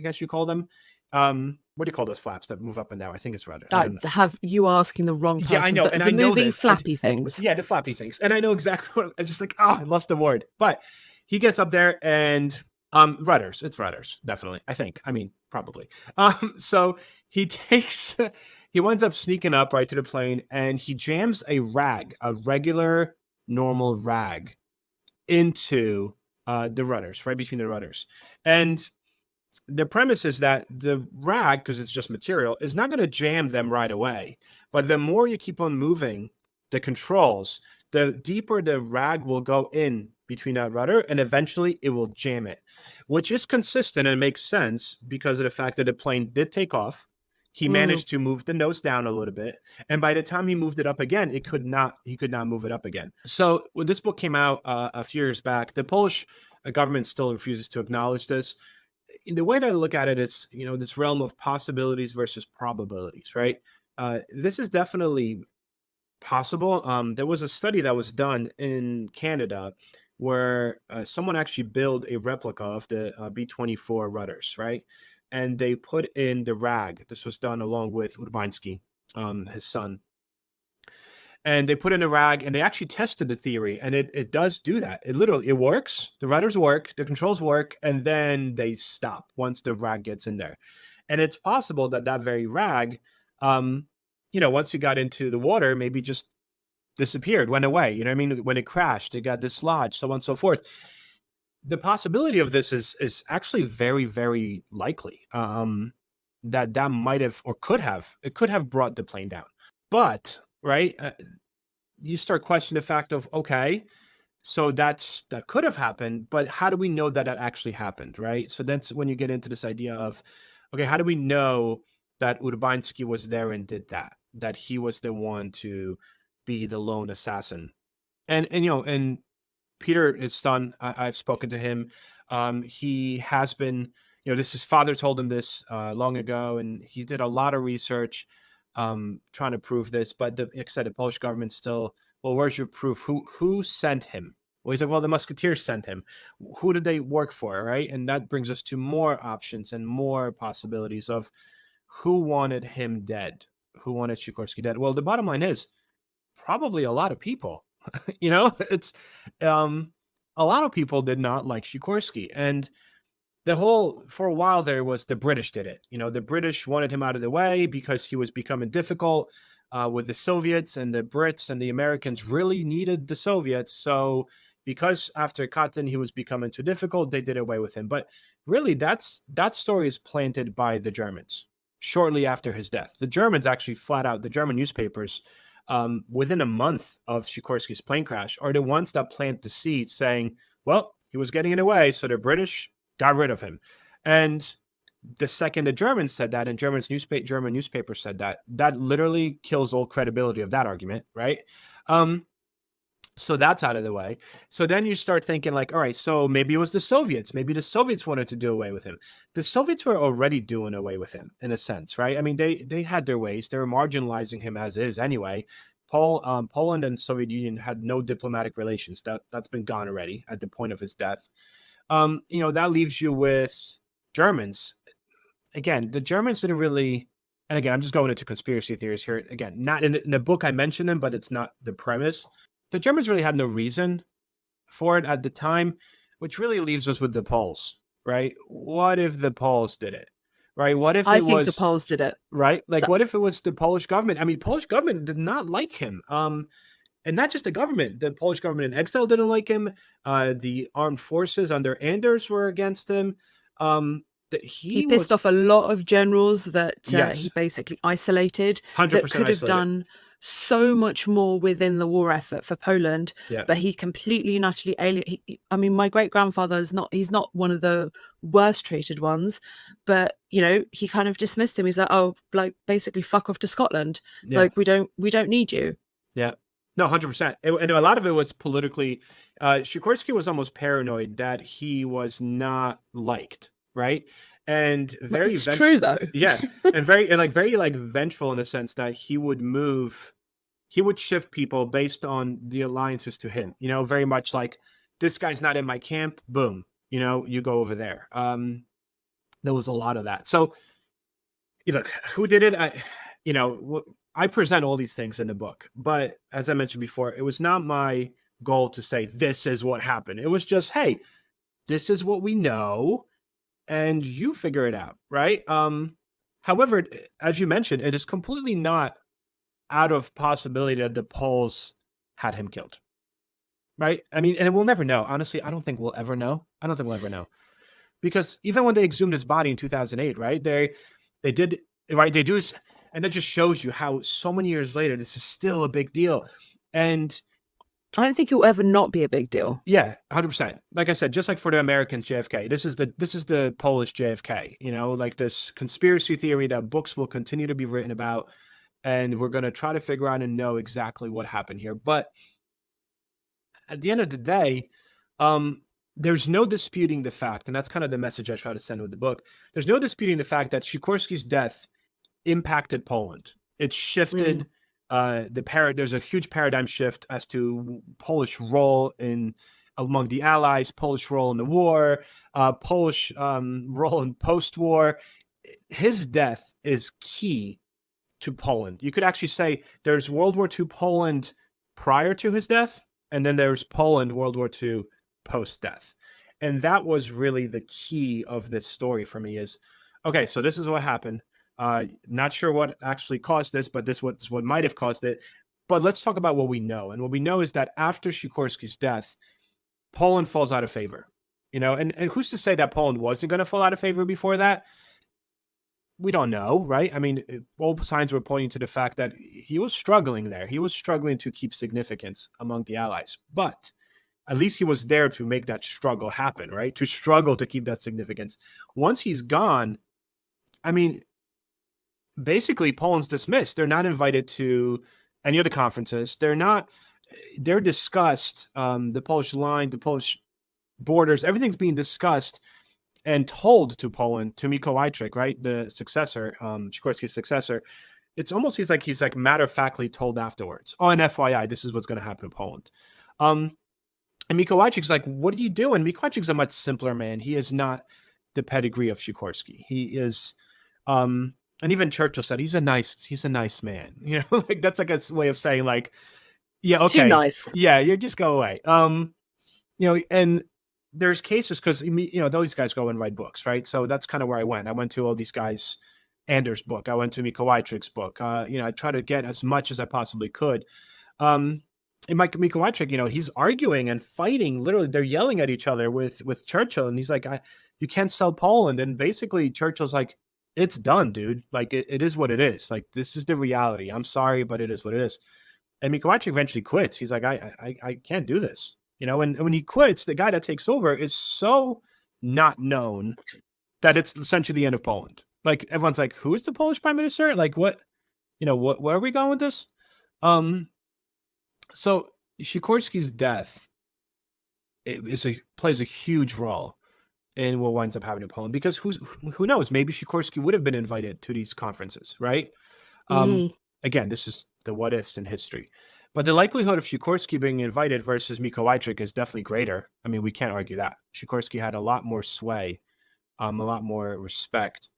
guess you call them. What do you call those flaps that move up and down? I think it's rudders. Have you asking the wrong person? Yeah, I know. And the I know moving this. flappy things. Yeah, the flappy things. And I know exactly what, I'm just like, I lost the word. But he gets up there and rudders. It's rudders, definitely. I think. I mean, probably. So he winds up sneaking up right to the plane, and he jams a rag, a regular, normal rag, into the rudders, right between the rudders. And the premise is that the rag, because it's just material, is not going to jam them right away. But the more you keep on moving the controls, the deeper the rag will go in between that rudder, and eventually it will jam it, which is consistent and makes sense because of the fact that the plane did take off. He managed to move the nose down a little bit, and by the time he moved it up again, he could not move it up again. So when this book came out a few years back, the Polish government still refuses to acknowledge this. The way that I look at it is, this realm of possibilities versus probabilities, right? This is definitely possible. There was a study that was done in Canada where someone actually built a replica of the B-24 rudders, right? And they put in the rag. This was done along with Urbański, his son. And they put in a rag, and they actually tested the theory, and it does do that. It works. The rudders work, the controls work, and then they stop once the rag gets in there. And it's possible that very rag, once you got into the water, maybe just disappeared, went away. You know what I mean? When it crashed, it got dislodged, so on and so forth. The possibility of this is actually very, very likely. That might have or could have brought the plane down, but right, you start questioning the fact of, okay, so that could have happened, but how do we know that actually happened, right? So that's when you get into this idea of, okay, how do we know that Urbanski was there and did that he was the one to be the lone assassin. And and Peter, his son, I've spoken to him. He has been, this his father told him this long ago, and he did a lot of research trying to prove this. But like I said, the Polish government still, well, where's your proof? Who sent him? Well, he's like, well, the Musketeers sent him. Who did they work for, right? And that brings us to more options and more possibilities of who wanted him dead, who wanted Sikorski dead. Well, the bottom line is probably a lot of people. It's a lot of people did not like Sikorski, and for a while there was the British did it. The British wanted him out of the way because he was becoming difficult with the Soviets, and the Brits and the Americans really needed the Soviets. So because after Katyn he was becoming too difficult, they did away with him. But really, that story is planted by the Germans shortly after his death. The Germans actually flat out, the German newspapers, within a month of Sikorski's plane crash, are the ones that plant the seed saying, well, he was getting in the way, so the British got rid of him. And the second the Germans said that, and German newspapers said that literally kills all credibility of that argument, right? So that's out of the way. So then you start thinking like, all right, so maybe it was the Soviets. Maybe the Soviets wanted to do away with him. The Soviets were already doing away with him in a sense, right? I mean, they had their ways. They were marginalizing him as is anyway. Poland and Soviet Union had no diplomatic relations. That's been gone already at the point of his death. That leaves you with Germans. Again, the Germans didn't really, and again, I'm just going into conspiracy theories here. Again, not in the book I mentioned them, but it's not the premise. The Germans really had no reason for it at the time, which really leaves us with the Poles, right? What if the Poles did it, right? What if I think the Poles did it, right? Like, what if it was the Polish government? I mean, Polish government did not like him. And not just the government. The Polish government in exile didn't like him. The armed forces under Anders were against him. He pissed off a lot of generals that Yes. he basically isolated, 100% that could have isolated. done so much more within the war effort for Poland, Yeah. but he completely and utterly alienated. I mean, my great-grandfather he's not one of the worst treated ones, but he kind of dismissed him. He's like, oh, like basically fuck off to Scotland. Yeah. Like we don't need you. Yeah. No, 100%. And a lot of it was politically, Sikorski was paranoid that he was not liked, right? And very It's true though. Yeah. And very vengeful in the sense that he would shift people based on the alliances to him, very much like, this guy's not in my camp, boom, you go over there. There was a lot of that. So look, who did it? I present all these things in the book, but as I mentioned before, it was not my goal to say this is what happened. It was just, hey, this is what we know, and you figure it out, right? However, as you mentioned, it is completely not out of possibility that the Poles had him killed, right? I mean, and we'll never know. Honestly, I don't think we'll ever know. Because even when they exhumed his body in 2008, right? They did, right? They do. And that just shows you how so many years later, this is still a big deal. And I don't think it will ever not be a big deal. Yeah, 100%. Like I said, just like for the Americans, JFK, this is the Polish JFK, like this conspiracy theory that books will continue to be written about. And we're going to try to figure out and know exactly what happened here. But at the end of the day, there's no disputing the fact, and that's kind of the message I try to send with the book. There's no disputing the fact that Sikorski's death impacted Poland. It shifted there's a huge paradigm shift as to Polish role among the Allies, Polish role in the war, Polish role in post-war. His death is key to Poland. You could actually say there's World War II Poland prior to his death, and then there's Poland World War II post-death. And that was really the key of this story for me is, okay, so this is what happened. Not sure what actually caused this, but this was what might have caused it. But let's talk about what we know. And what we know is that after Sikorski's death, Poland falls out of favor. And who's to say that Poland wasn't going to fall out of favor before that? We don't know, right? I mean, all signs were pointing to the fact that he was struggling there. He was struggling to keep significance among the Allies. But at least he was there to make that struggle happen, right? To struggle to keep that significance. Once he's gone, I mean, basically Poland's dismissed. They're not invited to any of the conferences. They're discussed. The Polish line, the Polish borders, everything's being discussed and told to Poland, to Mikołajczyk, right, the successor, Sikorski's successor. It's almost he's like matter of factly told afterwards. Oh, and FYI, this is what's going to happen to Poland. And Mikołajczyk's like, what are you doing? Mikołajczyk's a much simpler man. He is not the pedigree of Sikorski. He is, and even Churchill said he's a nice man. You know, like that's like a way of saying like, yeah, It's okay, too nice. yeah, you just go away. You know, and there's cases because you know those guys go and write books, right? So that's kind of where I went. I went to all these guys, Anders' book. I went to Mikołajczyk's book. You know, I try to get as much as I possibly could. And Mike Mikołajczyk, you know, he's arguing and fighting. Literally, they're yelling at each other with Churchill, and he's like, "You can't sell Poland." And basically, Churchill's like, "It's done, dude. Like, it is what it is. Like, this is the reality. I'm sorry, but it is what it is." And Mikołajczyk eventually quits. He's like, I can't do this." You know, and when he quits, the guy that takes over is so not known that it's essentially the end of Poland. Like everyone's like, "Who is the Polish prime minister? Like, what? You know, where are we going with this?" So Sikorski's death plays a huge role in what winds up happening to Poland because who knows? Maybe Sikorski would have been invited to these conferences, right? Again, this is the what ifs in history, but the likelihood of Sikorski being invited versus Mikołajczyk is definitely greater. I mean, we can't argue that. Sikorski had a lot more sway, a lot more respect,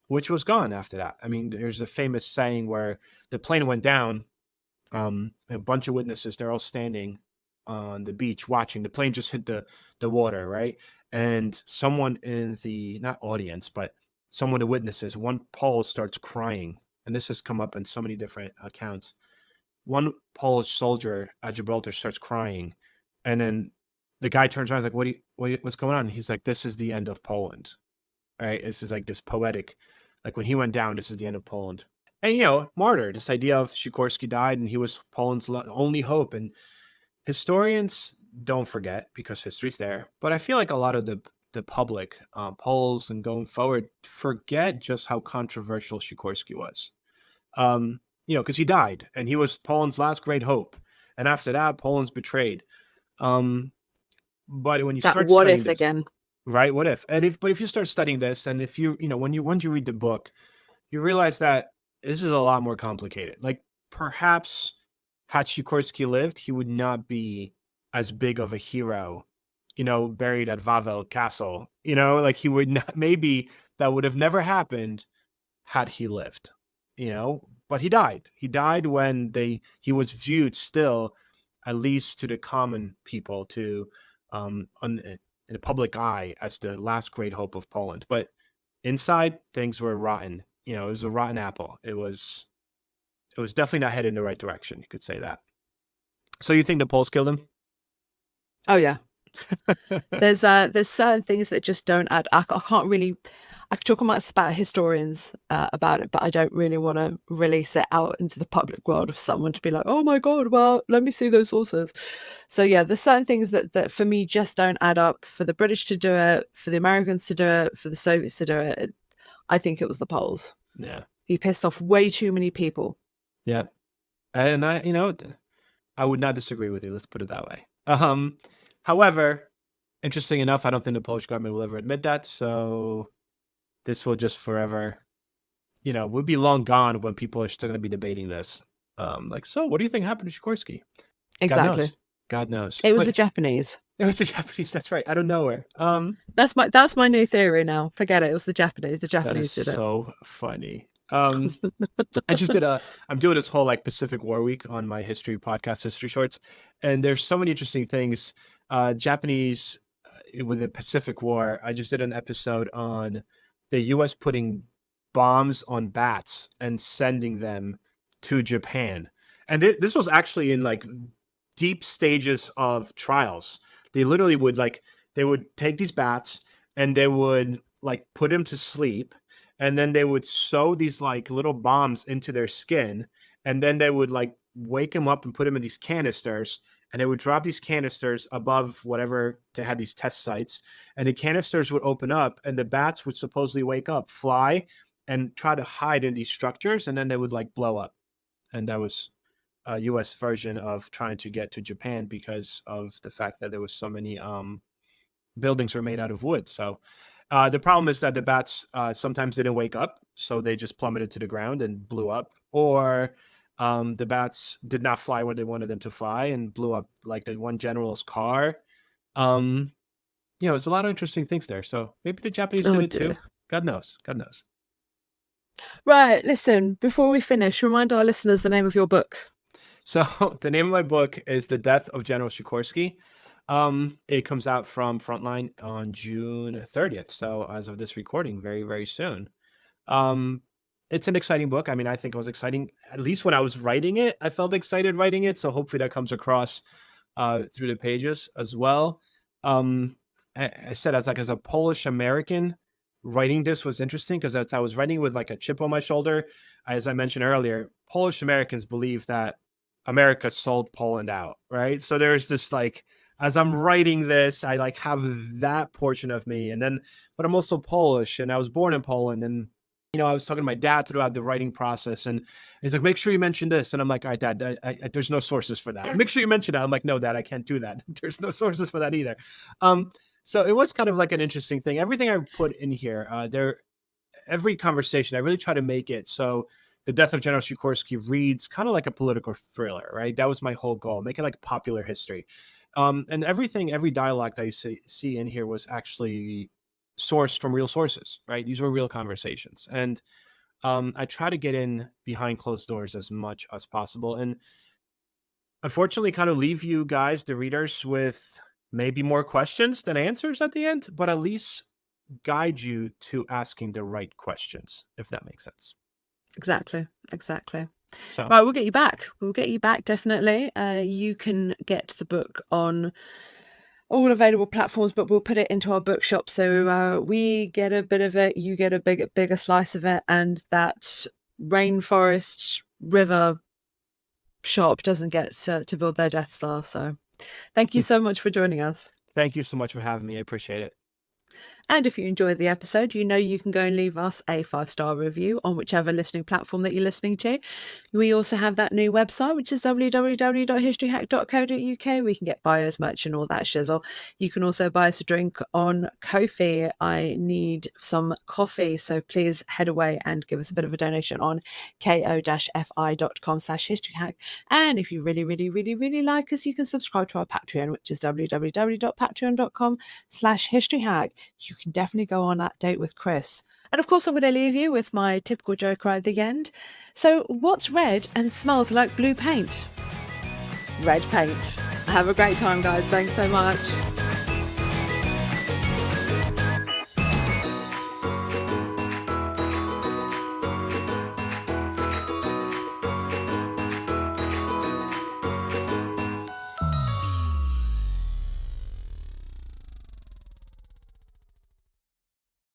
which was gone after that. I mean, there's a famous saying where the plane went down. A bunch of witnesses, they're all standing on the beach watching. The plane just hit the water, right? And someone in the, not audience, but someone of witnesses, one Pole starts crying. And this has come up in so many different accounts. One Polish soldier at Gibraltar starts crying. And then the guy turns around and is like, what's going on? And he's like, this is the end of Poland. All right. This is like this poetic, like when he went down, this is the end of Poland. And, you know, martyr, this idea of Sikorski died and he was Poland's only hope. And historians don't forget because history's there. But I feel like a lot of the public, Poles and going forward, forget just how controversial Sikorski was. You know, because he died and he was Poland's last great hope. And after that, Poland's betrayed. But when you That start what studying if this, again? right? What if? And if you start studying this, and if you know when you read the book, you realize that this is a lot more complicated. Like perhaps had Sikorski lived, he would not be as big of a hero, you know, buried at Wawel Castle. You know, like he would not. Maybe that would have never happened had he lived. You know, but he died. He died when he was viewed still, at least to the common people, to in the public eye as the last great hope of Poland. But inside, things were rotten. You know, it was a rotten apple. It was definitely not headed in the right direction. You could say that. So you think the Poles killed him? Oh yeah. There's certain things that just don't add. I can't really. I could talk about historians about it, but I don't really want to release it out into the public world of someone to be like, "Oh my god, well, let me see those sources." So yeah, there's certain things that for me just don't add up. For the British to do it, for the Americans to do it, for the Soviets to do it, I think it was the Poles. Yeah. He pissed off way too many people. Yeah. And I would not disagree with you. Let's put it that way. However, interesting enough, I don't think the Polish government will ever admit that. So this will just forever, you know, we'll be long gone when people are still going to be debating this. Like, so what do you think happened to Sikorski? Exactly. God knows. It was the Japanese. It was the Japanese. That's right. I don't know where. That's my new theory now. Forget it. It was the Japanese. The Japanese did it. So funny. I'm doing this whole like Pacific War week on my history podcast, History Shorts, and there's so many interesting things. Japanese with the Pacific War. I just did an episode on the U.S. putting bombs on bats and sending them to Japan, and this was actually in like deep stages of trials. They literally would they would take these bats and they would like put them to sleep. And then they would sew these like little bombs into their skin. And then they would like wake them up and put them in these canisters. And they would drop these canisters above whatever they had these test sites. And the canisters would open up and the bats would supposedly wake up, fly, and try to hide in these structures, and then they would like blow up. And that was a U.S. version of trying to get to Japan because of the fact that there was so many buildings were made out of wood. So the problem is that the bats sometimes didn't wake up, so they just plummeted to the ground and blew up, or the bats did not fly where they wanted them to fly and blew up, like the one general's car. There's a lot of interesting things there. So maybe the Japanese did Oh it too. dear. God knows. God knows. Right, listen, before we finish, remind our listeners the name of your book. So the name of my book is The Death of General Sikorski. It comes out from Frontline on June 30th. So as of this recording, very, very soon. It's an exciting book. I mean, I think it was exciting, at least when I was writing it. I felt excited writing it. So hopefully that comes across through the pages as well. I said as a Polish American, writing this was interesting because I was writing with like a chip on my shoulder. As I mentioned earlier, Polish Americans believe that America sold Poland out, right? So there's this like, as I'm writing this, I like have that portion of me, but I'm also Polish, and I was born in Poland, and I was talking to my dad throughout the writing process, and he's like, "Make sure you mention this," and I'm like, "All right, Dad, there's no sources for that. Make sure you mention that." I'm like, "No, Dad, I can't do that. There's no sources for that either." So it was kind of like an interesting thing. Everything I put in here, every conversation, I really try to make it so The Death of General Sikorski reads kind of like a political thriller, right? That was my whole goal, make it like popular history. And every dialogue that you see in here was actually sourced from real sources, right? These were real conversations. And I try to get in behind closed doors as much as possible. And unfortunately, kind of leave you guys, the readers, with maybe more questions than answers at the end, but at least guide you to asking the right questions, if that makes sense. Exactly. So Right, we'll get you back. We'll get you back, definitely. You can get the book on all available platforms, but we'll put it into our bookshop. So we get a bit of it, you get a bigger slice of it, and that rainforest river shop doesn't get to build their Death Star. So thank you so much for joining us. thank you so much for having me. I appreciate it. And if you enjoyed the episode, you can go and leave us a 5-star review on whichever listening platform that you're listening to. We also have that new website, which is www.historyhack.co.uk. We can get buyers, merch, and all that shizzle. You can also buy us a drink on Ko-fi. I need some coffee, so please head away and give us a bit of a donation on ko-fi.com/historyhack. And if you really, really, really, really like us, you can subscribe to our Patreon, which is www.patreon.com/historyhack. You can definitely go on that date with Chris. And of course, I'm going to leave you with my typical joke right at the end. So, what's red and smells like blue paint? Red paint. Have a great time, guys. Thanks so much.